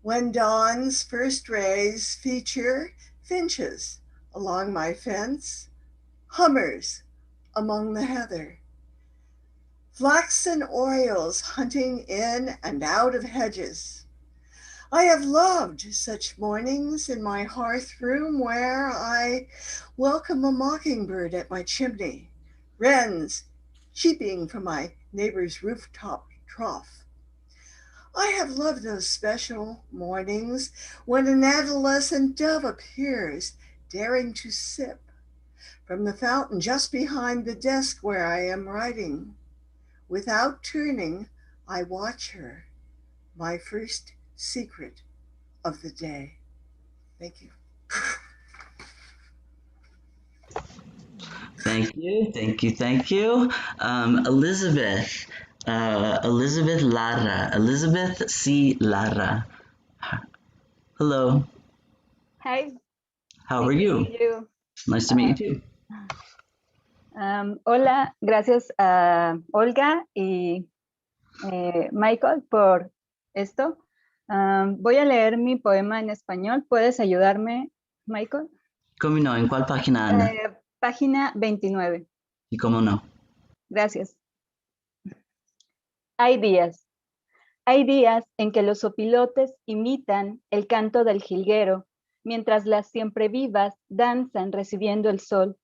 when dawn's first rays feature finches along my fence, hummers among the heather, flaxen orioles hunting in and out of hedges. I have loved such mornings in my hearth room where I welcome a mockingbird at my chimney, wrens cheeping from my neighbor's rooftop trough. I have loved those special mornings when an adolescent dove appears, daring to sip from the fountain just behind the desk where I am writing. Without turning, I watch her, my first secret of the day. Thank you. Thank you, thank you, thank you. Elizabeth Lara, Elizabeth C. Lara. Hello, Hi. how are Nice to you? meet you. Nice to meet you too. Hola, gracias a Olga y Michael por esto. Voy a leer mi poema en español. ¿Puedes ayudarme, Michael? ¿Cómo no? ¿En cuál página anda? Página 29. ¿Y cómo no? Gracias. Hay días en que los opilotes imitan el canto del jilguero, mientras las siempre vivas danzan recibiendo el sol.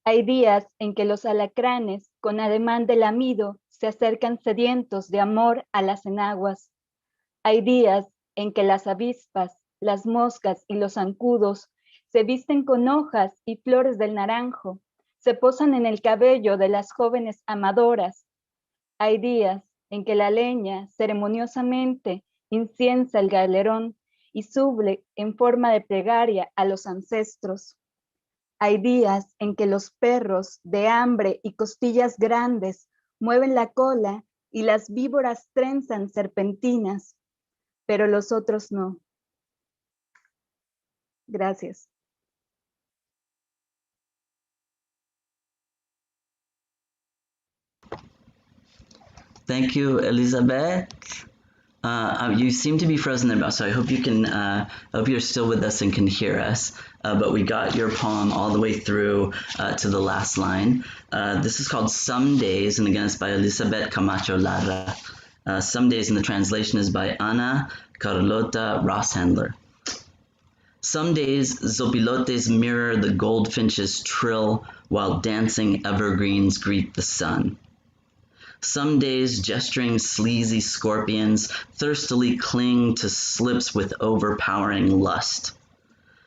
Hay días en que los alacranes, con ademán de lamido, se acercan sedientos de amor a las enaguas. Hay días en que las avispas, las moscas y los zancudos se visten con hojas y flores del naranjo, se posan en el cabello de las jóvenes amadoras. Hay días en que la leña ceremoniosamente inciensa el galerón y sube en forma de plegaria a los ancestros. Hay días en que los perros de hambre y costillas grandes mueven la cola y las víboras trenzan serpentinas, pero los otros no. Gracias. Thank you, Elizabeth. You seem to be frozen there, so I hope you can. I hope you're still with us and can hear us. But we got your poem all the way through to the last line. This is called "Some Days," and again, it's by Elizabeth Camacho Lara. "Some Days," and the translation is by Ana Carlota Rosshandler. Some days, zopilotes mirror the goldfinch's trill while dancing evergreens greet the sun. Some days, gesturing sleazy scorpions thirstily cling to slips with overpowering lust.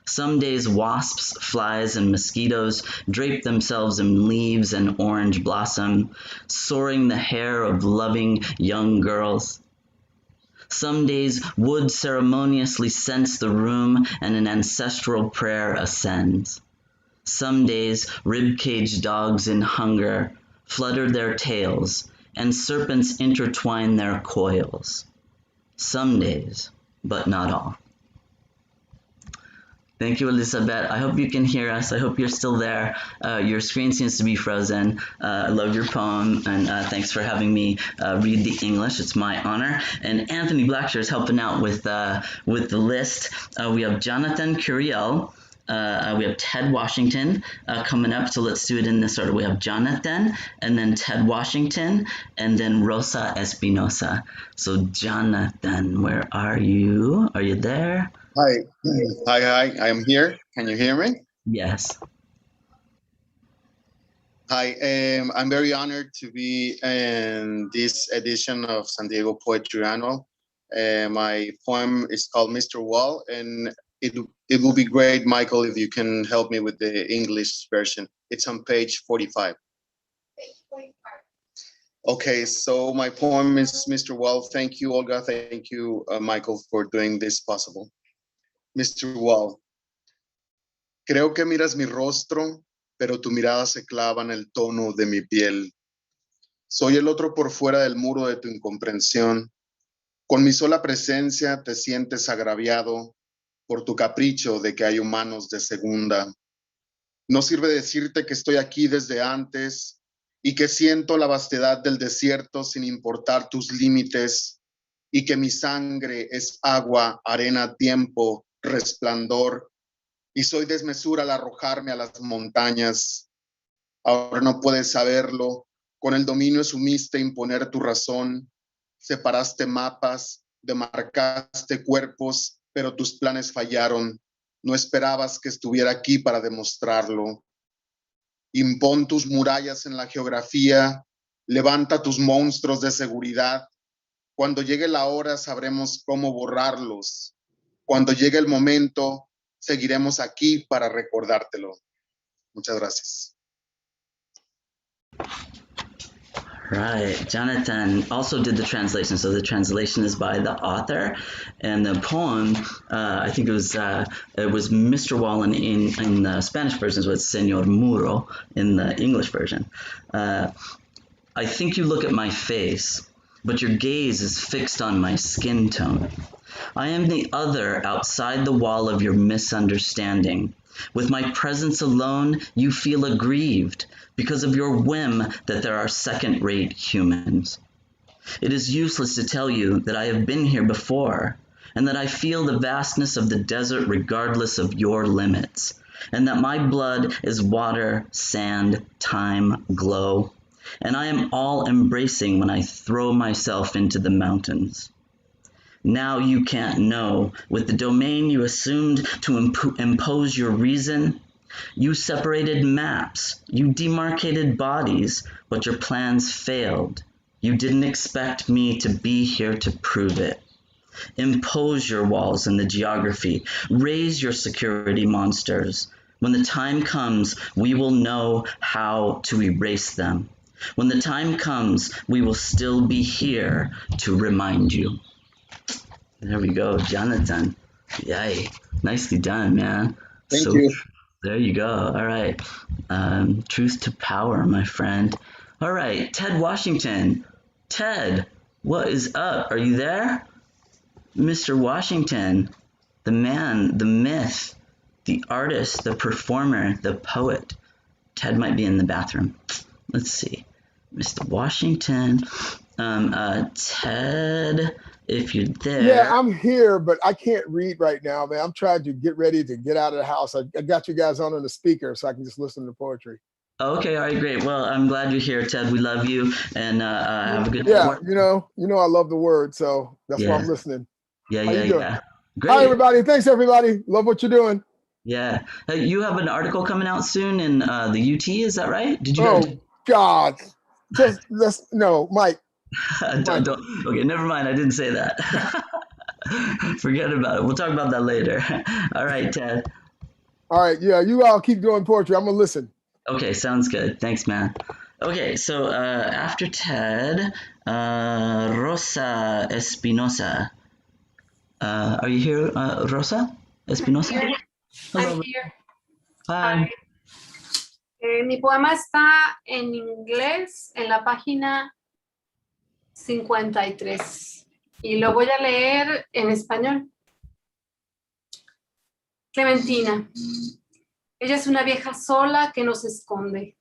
Some days, wasps, flies, and mosquitoes drape themselves in leaves and orange blossom, soaring the hair of loving young girls. Some days, wood ceremoniously scents the room and an ancestral prayer ascends. Some days, rib-caged dogs in hunger flutter their tails, and serpents intertwine their coils. Some days, but not all. Thank you, Elizabeth. I hope you can hear us. I hope you're still there. Your screen seems to be frozen. I love your poem, and thanks for having me read the English. It's my honor. And Anthony Blackshear is helping out with the list. We have Jonathan Curiel. We have Ted Washington coming up, so let's do it in this order. We have Jonathan, and then Ted Washington, and then Rosa Espinosa. So Jonathan, where are you? Are you there? Hi, I am here. Can you hear me? Yes. Hi, I'm very honored to be in this edition of San Diego Poetry Annual. My poem is called Mr. Wall, and it will be great, Michael, if you can help me with the English version. It's on page 45. Okay, so my poem is Mr. Wall. Thank you, Olga. Thank you, Michael, for doing this possible. Mr. Wall, creo que miras mi rostro, pero tu mirada se clava en el tono de mi piel. Soy el otro por fuera del muro de tu incomprensión. Con mi sola presencia te sientes agraviado por tu capricho de que hay humanos de segunda. No sirve decirte que estoy aquí desde antes y que siento la vastedad del desierto sin importar tus límites y que mi sangre es agua, arena, tiempo, resplandor, y soy desmesura al arrojarme a las montañas. Ahora no puedes saberlo. Con el dominio asumiste imponer tu razón. Separaste mapas, demarcaste cuerpos, pero tus planes fallaron. No esperabas que estuviera aquí para demostrarlo. Impón tus murallas en la geografía. Levanta tus monstruos de seguridad. Cuando llegue la hora sabremos cómo borrarlos. Cuando llegue el momento, seguiremos aquí para recordártelo. Muchas gracias. Right. Jonathan also did the translation. So the translation is by the author, and the poem, I think it was Mr. Wall in the Spanish version, so it's Señor Muro in the English version. I think you look at my face, but your gaze is fixed on my skin tone. I am the other outside the wall of your misunderstanding. With my presence alone, you feel aggrieved because of your whim that there are second-rate humans. It is useless to tell you that I have been here before, and that I feel the vastness of the desert regardless of your limits, and that my blood is water, sand, time, glow, and I am all-embracing when I throw myself into the mountains. Now you can't know, with the domain you assumed to impose your reason. You separated maps, you demarcated bodies, but your plans failed. You didn't expect me to be here to prove it. Impose your walls in the geography, raise your security monsters. When the time comes, we will know how to erase them. When the time comes, we will still be here to remind you. There we go, Jonathan. Yay, nicely done, man. Thank you. There you go. All right. Truth to power, my friend. All right, Ted Washington. Ted, what is up? Are you there? Mr. Washington, the man, the myth, the artist, the performer, the poet. Ted might be in the bathroom. Let's see. Mr. Washington. Ted, if you're there. Yeah, I'm here, but I can't read right now, man. I'm trying to get ready to get out of the house. I got you guys on the speaker so I can just listen to poetry. Okay, all right, great. Well, I'm glad you're here, Ted. We love you, and have a good Yeah, morning. you know I love the word, so that's why I'm listening. Yeah, How you doing? yeah. Great. Hi, everybody. Thanks, everybody. Love what you're doing. Yeah. You have an article coming out soon in the UT, is that right? Did you? Oh, God. No, Mike. don't. Okay, never mind. I didn't say that. Forget about it. We'll talk about that later. All right, Ted. All right, yeah, you all keep doing poetry. I'm going to listen. Okay, sounds good. Thanks, man. Okay, so after Ted, Rosa Espinosa. Are you here, Rosa Espinosa? I'm here. Hi. Mi poema está en inglés en la página 53 y lo voy a leer en español. Clementina. Ella es una vieja sola que no se esconde.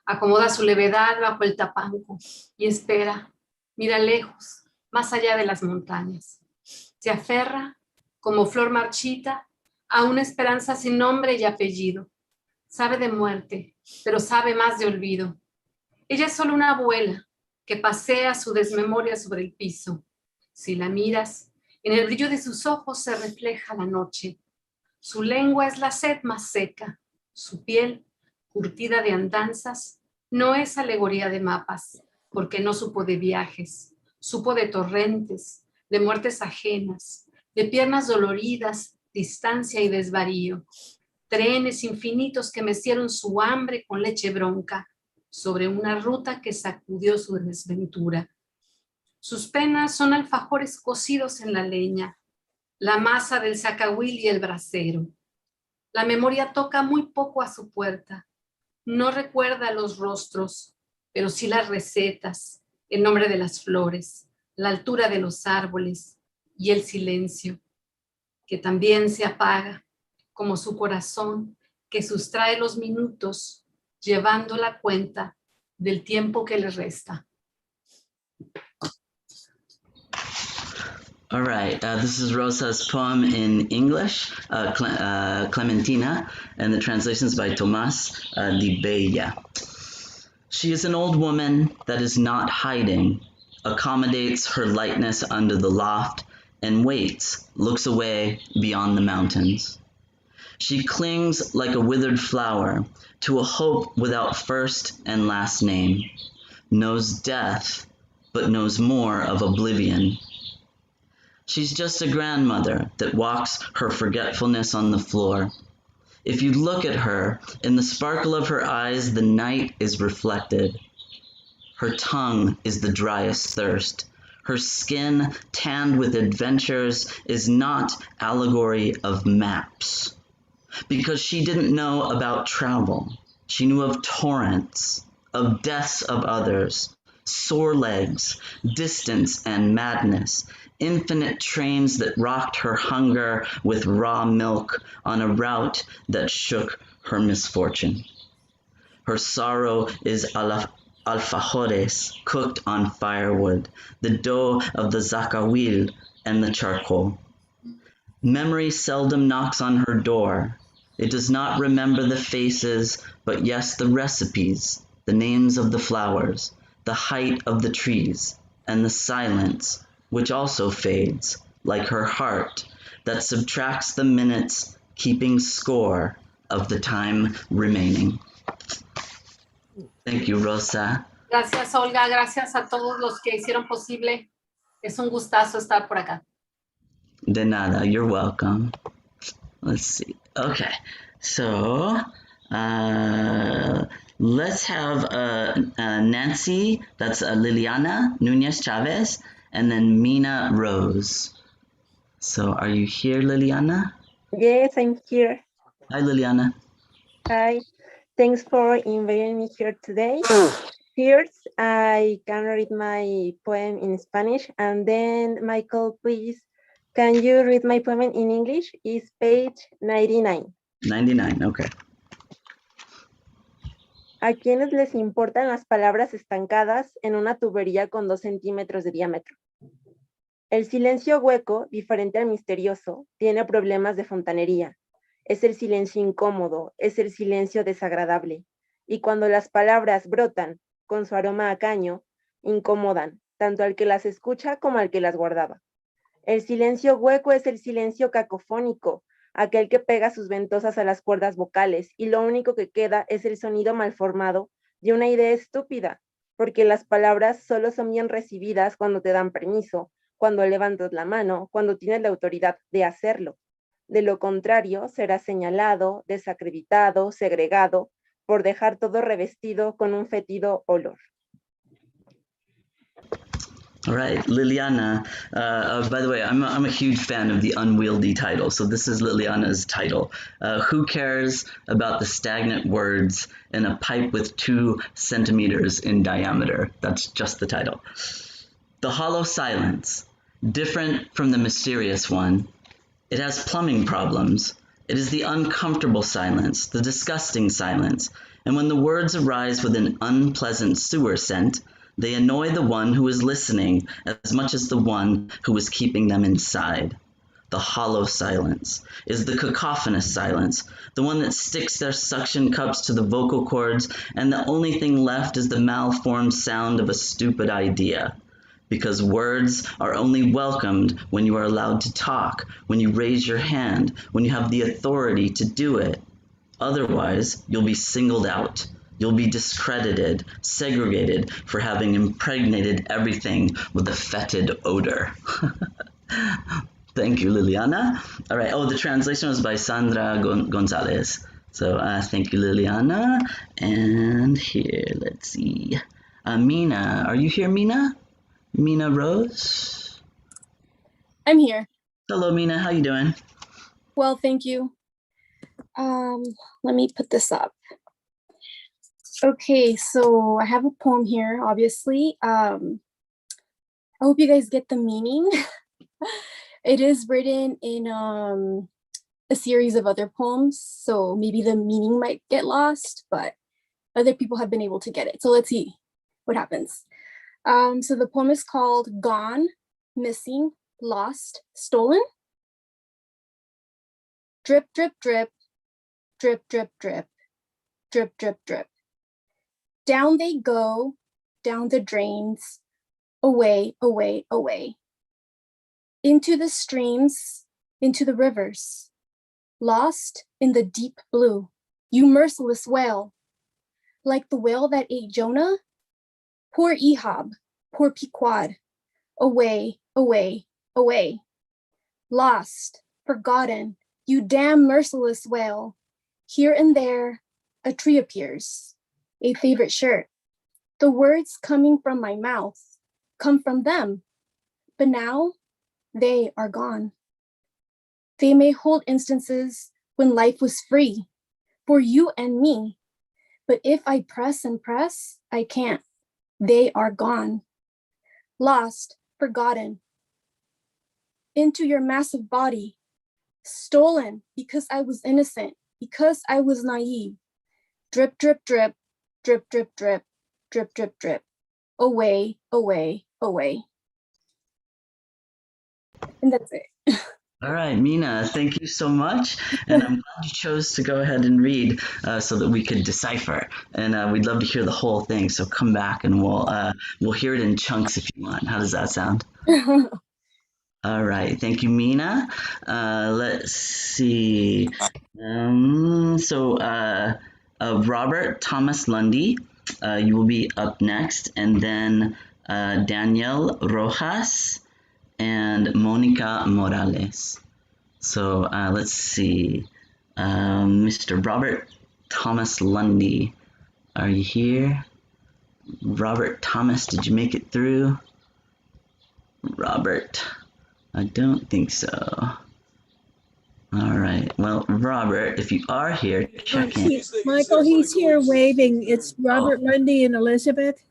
Acomoda su levedad bajo el tapanco y espera. Mira lejos, más allá de las montañas. Se aferra, como flor marchita, a una esperanza sin nombre y apellido. Sabe de muerte, pero sabe más de olvido. Ella es solo una abuela que pasea su desmemoria sobre el piso. Si la miras, en el brillo de sus ojos se refleja la noche. Su lengua es la sed más seca. Su piel, curtida de andanzas, no es alegoría de mapas, porque no supo de viajes, supo de torrentes, de muertes ajenas, de piernas doloridas, distancia y desvarío. Trenes infinitos que mecieron su hambre con leche bronca sobre una ruta que sacudió su desventura. Sus penas son alfajores cocidos en la leña, la masa del zacahuil y el brasero. La memoria toca muy poco a su puerta. No recuerda los rostros, pero sí las recetas, el nombre de las flores, la altura de los árboles y el silencio, que también se apaga, como su corazón que sustrae los minutos, llevando la cuenta del tiempo que le resta. All right, this is Rosa's poem in English, Clementina, and the translation is by Tomás de Bella. She is an old woman that is not hiding, accommodates her lightness under the loft, and waits, looks away beyond the mountains. She clings like a withered flower to a hope without first and last name, knows death, but knows more of oblivion. She's just a grandmother that walks her forgetfulness on the floor. If you look at her, in the sparkle of her eyes, the night is reflected. Her tongue is the driest thirst. Her skin, tanned with adventures, is not allegory of maps. Because she didn't know about travel. She knew of torrents, of deaths of others, sore legs, distance and madness, infinite trains that rocked her hunger with raw milk on a route that shook her misfortune. Her sorrow is alfajores cooked on firewood, the dough of the zacahuil and the charcoal. Memory seldom knocks on her door. It does not remember the faces, but yes, the recipes, the names of the flowers, the height of the trees, and the silence, which also fades, like her heart, that subtracts the minutes, keeping score of the time remaining. Thank you, Rosa. Gracias, Olga. Gracias a todos los que hicieron posible. Es un gustazo estar por acá. De nada, you're welcome. Let's see. Okay. So let's have Nancy, that's Liliana Nunez Chavez, and then Mina Rose. So are you here, Liliana? Yes, I'm here. Hi, Liliana. Hi. Thanks for inviting me here today. First, I can read my poem in Spanish, and then, Michael, please, can you read my poem in English? It's page 99. 99, okay. ¿A quienes les importan las palabras estancadas en una tubería con 2 centímetros de diámetro? El silencio hueco, diferente al misterioso, tiene problemas de fontanería. Es el silencio incómodo, es el silencio desagradable. Y cuando las palabras brotan con su aroma a caño, incomodan, tanto al que las escucha como al que las guardaba. El silencio hueco es el silencio cacofónico, aquel que pega sus ventosas a las cuerdas vocales y lo único que queda es el sonido malformado de una idea estúpida, porque las palabras solo son bien recibidas cuando te dan permiso, cuando levantas la mano, cuando tienes la autoridad de hacerlo. De lo contrario, será señalado, desacreditado, segregado, por dejar todo revestido con un fétido olor. All right, Liliana. By the way, I'm a huge fan of the unwieldy title, so this is Liliana's title. Who cares about the stagnant words in a pipe with 2 centimeters in diameter? That's just the title. The hollow silence, different from the mysterious one. It has plumbing problems. It is the uncomfortable silence, the disgusting silence, and when the words arise with an unpleasant sewer scent, they annoy the one who is listening as much as the one who is keeping them inside. The hollow silence is the cacophonous silence, the one that sticks their suction cups to the vocal cords, and the only thing left is the malformed sound of a stupid idea. Because words are only welcomed when you are allowed to talk, when you raise your hand, when you have the authority to do it. Otherwise, you'll be singled out. You'll be discredited, segregated for having impregnated everything with a fetid odor. Thank you, Liliana. All right. Oh, the translation was by Sandra Gonzalez. So thank you, Liliana. And here, let's see. Mina, are you here, Mina? Mina Rose? I'm here. Hello, Mina. How you doing? Well, thank you. Let me put this up. Okay, so I have a poem here, obviously. I hope you guys get the meaning. It is written in a series of other poems, so maybe the meaning might get lost, but other people have been able to get it. So let's see what happens. So the poem is called Gone, Missing, Lost, Stolen. Drip, drip, drip, drip, drip, drip, drip, drip, drip. Down they go, down the drains, away, away, away. Into the streams, into the rivers, lost in the deep blue, you merciless whale. Like the whale that ate Jonah, poor Ehab, poor Pequod, away, away, away. Lost, forgotten, you damn merciless whale. Here and there, a tree appears, a favorite shirt. The words coming from my mouth come from them, but now they are gone. They may hold instances when life was free for you and me, but if I press and press, I can't. They are gone. Lost, forgotten. Into your massive body, stolen because I was innocent, because I was naive. Drip, drip, drip, drip, drip, drip, drip, drip, drip. Away, away, away. And that's it. All right, Mina, thank you so much. And I'm glad you chose to go ahead and read so that we could decipher. And we'd love to hear the whole thing. So come back and we'll hear it in chunks if you want. How does that sound? All right, thank you, Mina. Let's see. Robert Thomas Lundy, you will be up next. And then Danielle Rojas and Monica Morales. So let's see. Mr. Robert Thomas Lundy. Are you here? Robert Thomas, did you make it through? Robert, I don't think so. All right. Well, Robert, if you are here, check in. Michael, he's here waving. It's Robert Lundy and Elizabeth.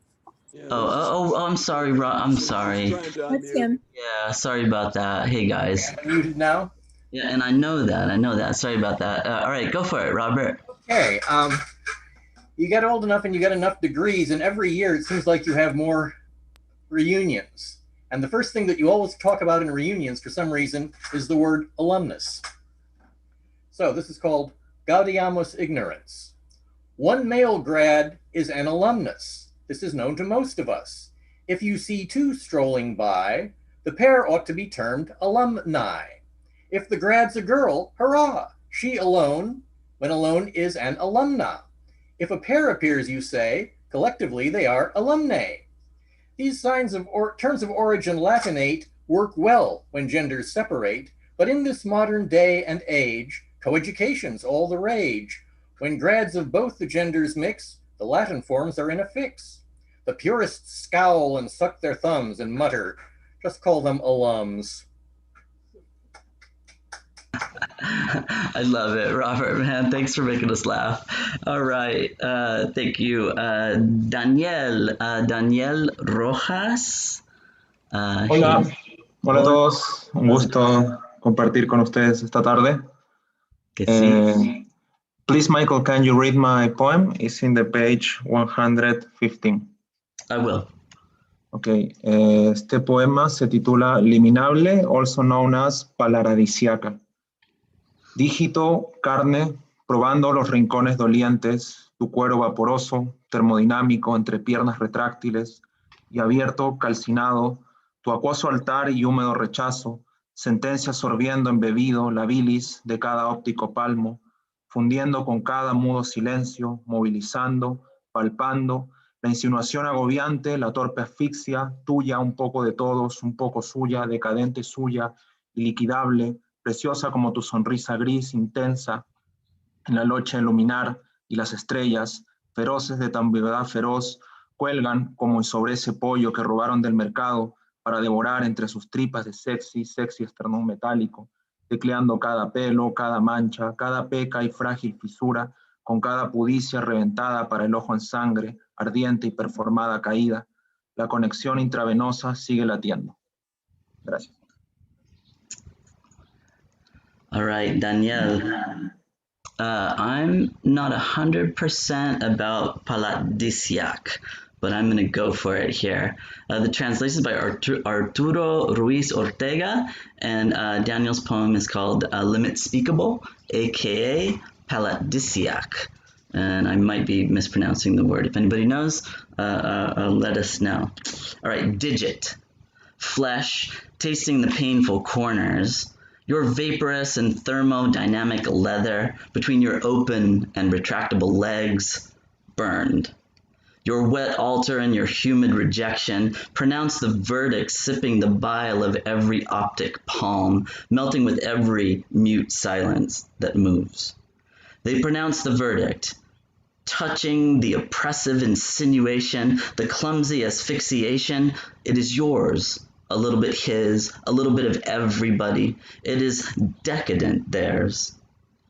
I'm sorry, I'm sorry. That's him. Yeah, sorry about that. Hey, guys. Muted now? Yeah, and I know that. Sorry about that. All right, go for it, Robert. Okay. You get old enough and you get enough degrees, and every year it seems like you have more reunions. And the first thing that you always talk about in reunions, for some reason, is the word alumnus. So this is called Gaudiamus ignorans. One male grad is an alumnus. This is known to most of us. If you see two strolling by, the pair ought to be termed alumni. If the grad's a girl, hurrah, she alone, when alone, is an alumna. If a pair appears, you say, collectively they are alumnae. These terms of origin Latinate work well when genders separate, but in this modern day and age, coeducation's all the rage. When grads of both the genders mix, the Latin forms are in a fix. The purists scowl and suck their thumbs and mutter, just call them alums. I love it, Robert, man. Thanks for making us laugh. All right. Thank you. Daniel Rojas. Hola. Hola a todos. Un gusto compartir con ustedes esta tarde. Please, Michael, can you read my poem? It's in the page 115. I will. Okay. Este poema se titula Liminable, also known as Palaradisiaca. Dígito, carne, probando los rincones dolientes, tu cuero vaporoso, termodinámico entre piernas retráctiles y abierto, calcinado, tu acuoso altar y húmedo rechazo, sentencia sorbiendo embebido la bilis de cada óptico palmo, fundiendo con cada mudo silencio, movilizando, palpando, la insinuación agobiante, la torpe asfixia, tuya, un poco de todos, un poco suya, decadente suya, iliquidable, preciosa como tu sonrisa gris, intensa, en la noche luminar y las estrellas, feroces de tu ambigüedad feroz, cuelgan como sobre ese pollo que robaron del mercado para devorar entre sus tripas de sexy esternón metálico, tecleando cada pelo, cada mancha, cada peca y frágil fisura, con cada pudicia reventada para el ojo en sangre, ardiente y performada caída. La conexión intravenosa sigue latiendo. Gracias. All right, Danielle. I'm not 100% about paladisiac, but I'm going to go for it here. The translation is by Arturo Ruiz Ortega, and Daniel's poem is called Limit Speakable, aka paladisiac. And I might be mispronouncing the word. If anybody knows, let us know. All right, digit. Flesh, tasting the painful corners. Your vaporous and thermodynamic leather between your open and retractable legs, burned. Your wet altar and your humid rejection pronounce the verdict, sipping the bile of every optic palm, melting with every mute silence that moves. They pronounce the verdict, touching the oppressive insinuation, the clumsy asphyxiation. It is yours. A little bit his, a little bit of everybody. It is decadent theirs.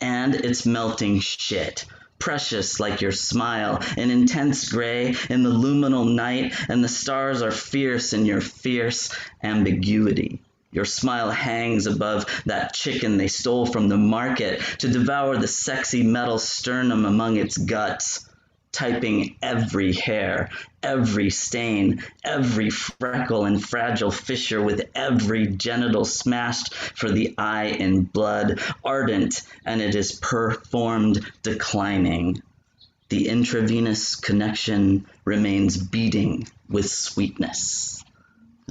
And it's melting shit. Precious like your smile, an intense gray in the luminal night, and the stars are fierce in your fierce ambiguity. Your smile hangs above that chicken they stole from the market to devour the sexy metal sternum among its guts. Typing every hair, every stain, every freckle and fragile fissure with every genital smashed for the eye in blood, ardent, and it is performed declining. The intravenous connection remains beating with sweetness.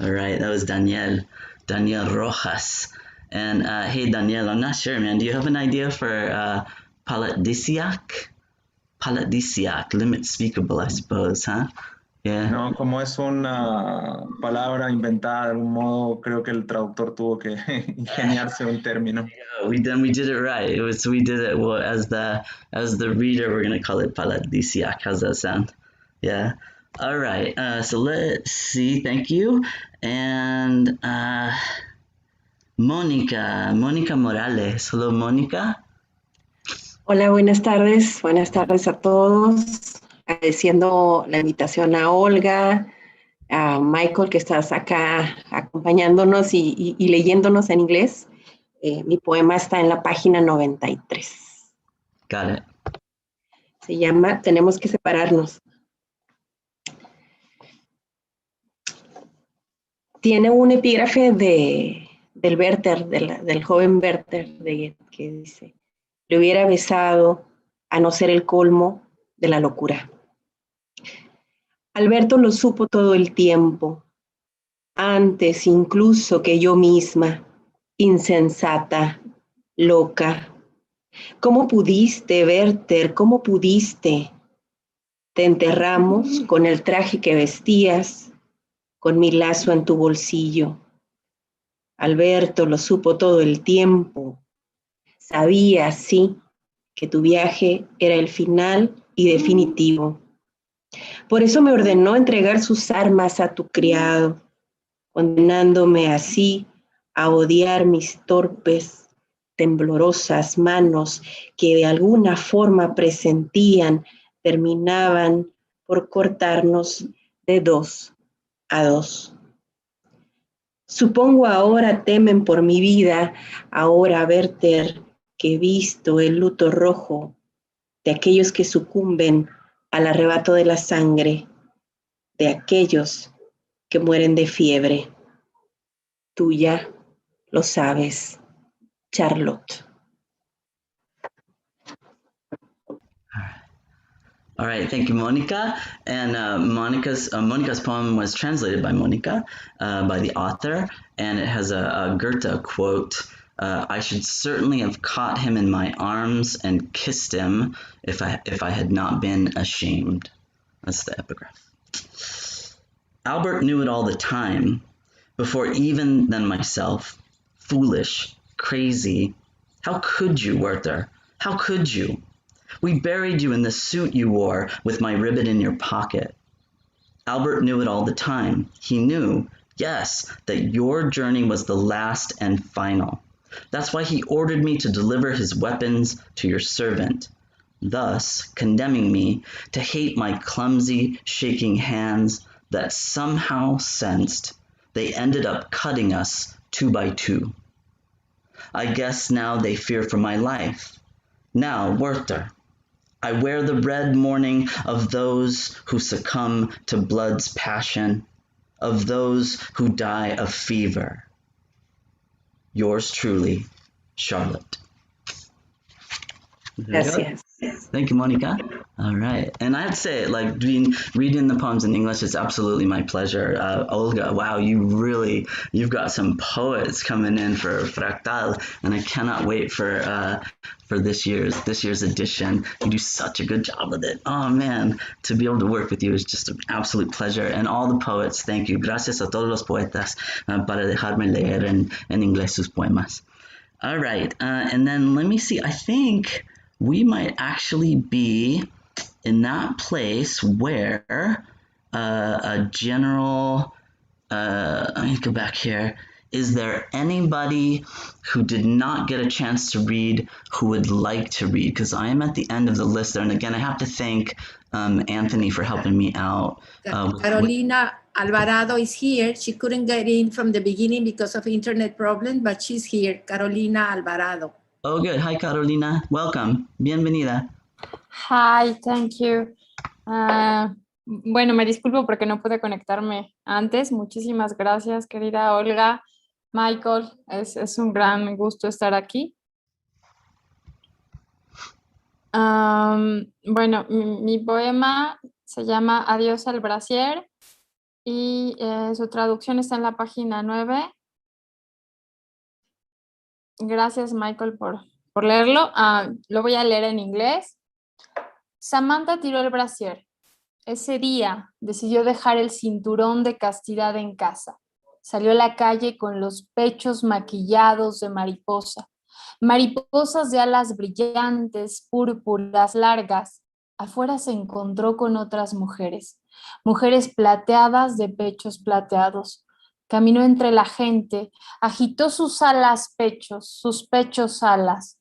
All right, that was Daniel Rojas. And hey, Daniel, I'm not sure, man. Do you have an idea for paladisiac? Paladisiac, limit speakable, I suppose, huh? Yeah. No, como es una palabra inventada de algún modo, creo que el traductor tuvo que ingeniarse un término. We did it right. We did it well, as the reader. We're gonna call it paradisiac. How's that sound? Yeah. All right. So let's see. Thank you. And Mónica Morales. Hello, Mónica. Hola, buenas tardes a todos. Agradeciendo la invitación a Olga, a Michael, que estás acá acompañándonos y leyéndonos en inglés. Mi poema está en la página 93. Got it. Se llama Tenemos que separarnos. Tiene un epígrafe del Werther, del joven Werther, que dice: le hubiera besado a no ser el colmo de la locura. Alberto lo supo todo el tiempo, antes incluso que yo misma, insensata, loca. ¿Cómo pudiste, Werther? ¿Cómo pudiste? Te enterramos con el traje que vestías, con mi lazo en tu bolsillo. Alberto lo supo todo el tiempo. Sabía, sí, que tu viaje era el final y definitivo. Por eso me ordenó entregar sus armas a tu criado, condenándome así a odiar mis torpes, temblorosas manos que de alguna forma presentían terminaban por cortarnos de 2 a 2. Supongo ahora temen por mi vida, ahora Werther, que he visto el luto rojo de aquellos que sucumben al arrebato de la sangre, de aquellos que mueren de fiebre. Tú ya lo sabes, Charlotte. All right, thank you, Monica. And Monica's poem was translated by Monica, by the author, and it has a Goethe quote. I should certainly have caught him in my arms and kissed him if I had not been ashamed. That's the epigraph. Albert knew it all the time, before even than myself. Foolish, crazy. How could you, Werther? How could you? We buried you in the suit you wore with my ribbon in your pocket. Albert knew it all the time. He knew, yes, that your journey was the last and final. That's why he ordered me to deliver his weapons to your servant, thus condemning me to hate my clumsy, shaking hands that somehow sensed they ended up cutting us 2 by 2. I guess now they fear for my life. Now, Werther, I wear the red mourning of those who succumb to blood's passion, of those who die of fever. Yours truly, Charlotte. Gracias. Thank you, Monica. All right. And I have to say, like, reading the poems in English is absolutely my pleasure. Olga, wow, you've got some poets coming in for Fractal, and I cannot wait for this year's edition. You do such a good job with it. Oh man, to be able to work with you is just an absolute pleasure. And all the poets, thank you. Gracias a todos los poetas para dejarme leer en inglés sus poemas. All right. And then let me see. I think we might actually be in that place where a general, let me go back here. Is there anybody who did not get a chance to read who would like to read? Because I am at the end of the list there. And again, I have to thank Anthony for helping me out. Carolina Alvarado is here. She couldn't get in from the beginning because of internet problem, but she's here. Carolina Alvarado. Oh, good. Hi, Carolina. Welcome. Bienvenida. Hi, thank you. Bueno, me disculpo porque no pude conectarme antes. Muchísimas gracias, querida Olga. Michael, es un gran gusto estar aquí. Bueno, mi poema se llama Adiós al brasier y su traducción está en la página 9. Gracias, Michael, por leerlo. Lo voy a leer en inglés. Samantha tiró el brasier. Ese día decidió dejar el cinturón de castidad en casa. Salió a la calle con los pechos maquillados de mariposa, mariposas de alas brillantes, púrpuras, largas. Afuera se encontró con otras mujeres, mujeres plateadas de pechos plateados. Caminó entre la gente, agitó sus alas pechos, sus pechos alas.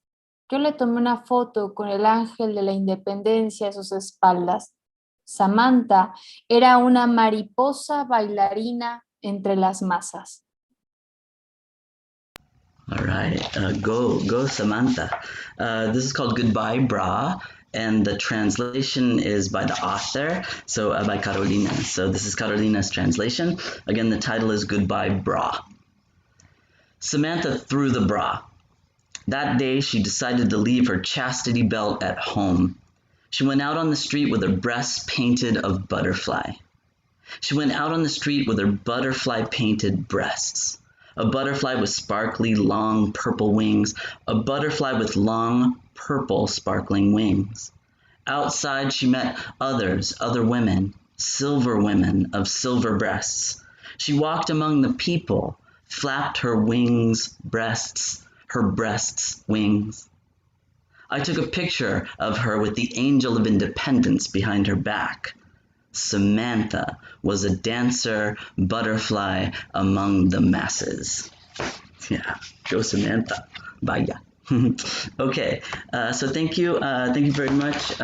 Yo le tomé una foto con el ángel de la independencia a sus espaldas. Samantha era una mariposa bailarina entre las masas. All right, go Samantha. This is called Goodbye Bra, and the translation is by the author, so by Carolina. So this is Carolina's translation. Again, the title is Goodbye Bra. Samantha threw the bra. That day, she decided to leave her chastity belt at home. She went out on the street with her breasts painted of butterfly. She went out on the street with her butterfly-painted breasts. A butterfly with sparkly, long, purple wings. A butterfly with long, purple, sparkling wings. Outside, she met other women, silver women of silver breasts. She walked among the people, flapped her wings, breasts, her breasts' wings. I took a picture of her with the angel of independence behind her back. Samantha was a dancer butterfly among the masses. Yeah, go Samantha. Vaya. Okay, so thank you very much,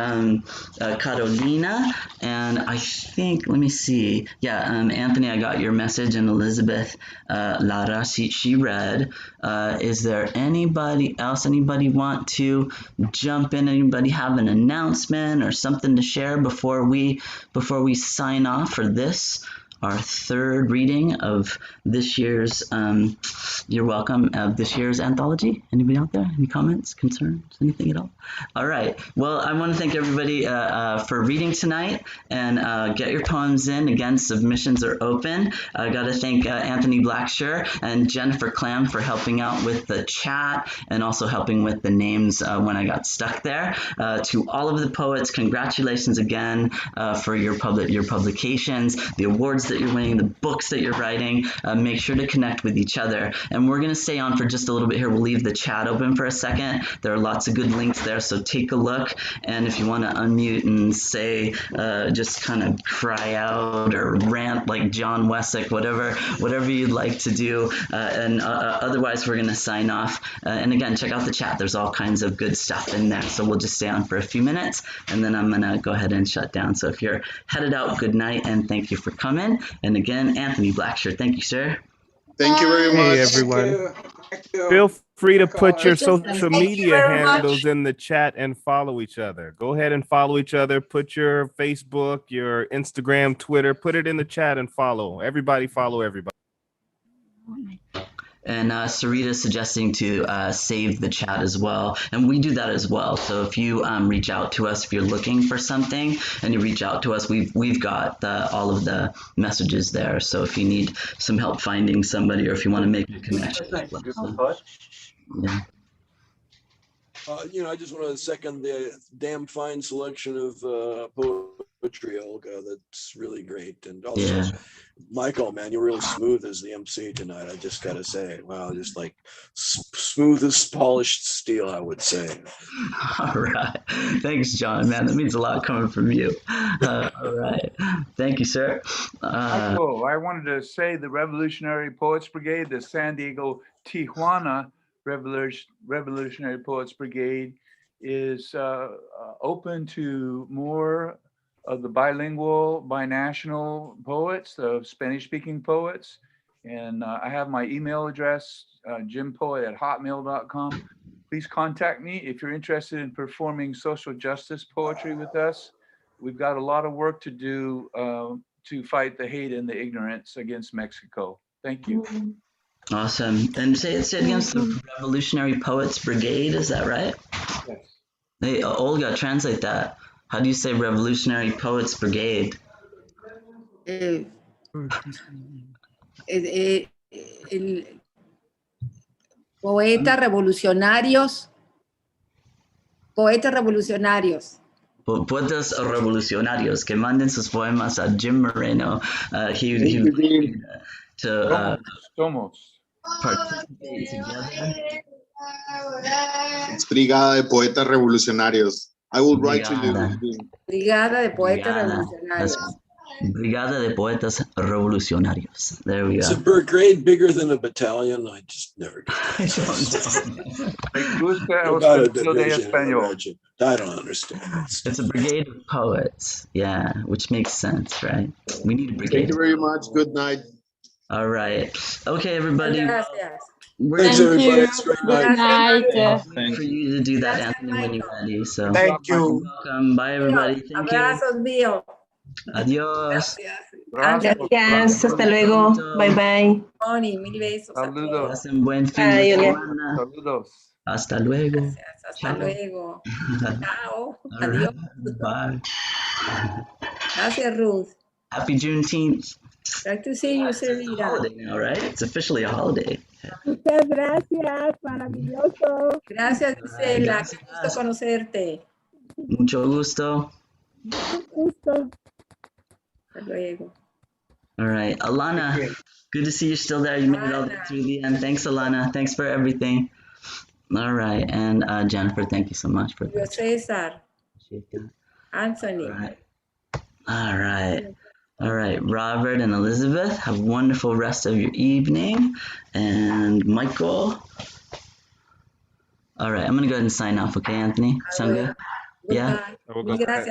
Carolina. And I think, let me see. Yeah, Anthony, I got your message, and Elizabeth, Lara, she read. Is there anybody else? Anybody want to jump in? Anybody have an announcement or something to share before we sign off for this? Our third reading of this year's, you're welcome, of this year's anthology. Anybody out there? Any comments, concerns, anything at all? All right. Well, I want to thank everybody for reading tonight, and get your poems in. Again, submissions are open. I got to thank Anthony Blacksher and Jennifer Clam for helping out with the chat and also helping with the names when I got stuck there. To all of the poets, congratulations again for your publications, the awards that you're winning, the books that you're writing. Make sure to connect with each other. And we're going to stay on for just a little bit here. We'll leave the chat open for a second. There are lots of good links there, so take a look. And if you want to unmute and say, just kind of cry out or rant like John Wessex, whatever you'd like to do. And otherwise, we're going to sign off. And again, check out the chat. There's all kinds of good stuff in there. So we'll just stay on for a few minutes, and then I'm going to go ahead and shut down. So if you're headed out, good night, and thank you for coming. And again, Anthony Blacksher, thank you, sir. Thank you very much. Hey, everyone. Feel free to put your social media handles in the chat and follow each other. Go ahead and follow each other. Put your Facebook, your Instagram, Twitter, put it in the chat and follow. Everybody follow everybody. And Sarita's suggesting to save the chat as well. And we do that as well. So if you reach out to us, if you're looking for something and you reach out to us, we've got all of the messages there. So if you need some help finding somebody, or if you want to make a connection. Yeah. I just want to second the damn fine selection of poetry, Olga. That's really great. And also, Michael, man, you're really smooth as the MC tonight. I just got to say, wow, just like smooth as polished steel, I would say. All right. Thanks, John, man. That means a lot coming from you. All right. Thank you, sir. Michael, I wanted to say the Revolutionary Poets Brigade, the San Diego, Tijuana Revolutionary Poets Brigade is open to more of the bilingual, binational poets, the Spanish-speaking poets. And I have my email address, jimpoet@hotmail.com. Please contact me if you're interested in performing social justice poetry with us. We've got a lot of work to do to fight the hate and the ignorance against Mexico. Thank you. Awesome. And say it against the Revolutionary Poets Brigade, is that right? Yes. Hey, Olga, translate that. How do you say Revolutionary Poets Brigade? Poetas revolucionarios. poetas revolucionarios que manden sus poemas a Jim Moreno. He to participate together. It's Brigada de Poetas Revolucionarios. I will write to you. Brigada de Poetas Brigada. Revolucionarios. Brigada de Poetas Revolucionarios. There we Is go. a brigade bigger than a battalion? I just never get that. About a division in a regiment. I don't understand. It's a brigade of poets. Yeah, which makes sense, right? We need a brigade. Thank you very much. Good night. All right. Okay, everybody. Gracias. Thanks, everybody. It's a great Good night. For you to do that, Anthony, when you're ready. So Thank you. welcome. Bye, everybody. Thank you. Abrazos míos. Adiós. Gracias, hasta luego. Bye bye. Moni, mil besos. Saludos. Pasen buen fin Bye, de Julia. semana. Saludos. Hasta luego. Gracias, hasta Chao. luego. Chao. All Adiós. right. Bye. Gracias, Ruth. Happy Juneteenth. Glad to see you, It's a Serena. holiday now, right? It's officially a holiday. Muchas gracias, maravilloso. Gracias, Gisela. Qué gusto Gracias. conocerte. Mucho gusto. Gusto. Hasta luego. All right. Alana, good to see you're still there. You made it all the way through the end. Thanks, Alana. Thanks for everything. All right. And Jennifer, thank you so much for Julio that. César. Anthony. All right. All right. Robert and Elizabeth, have a wonderful rest of your evening. And Michael. All right. I'm going to go ahead and sign off. Okay, Anthony? Sound good? Yeah? Mil gracias.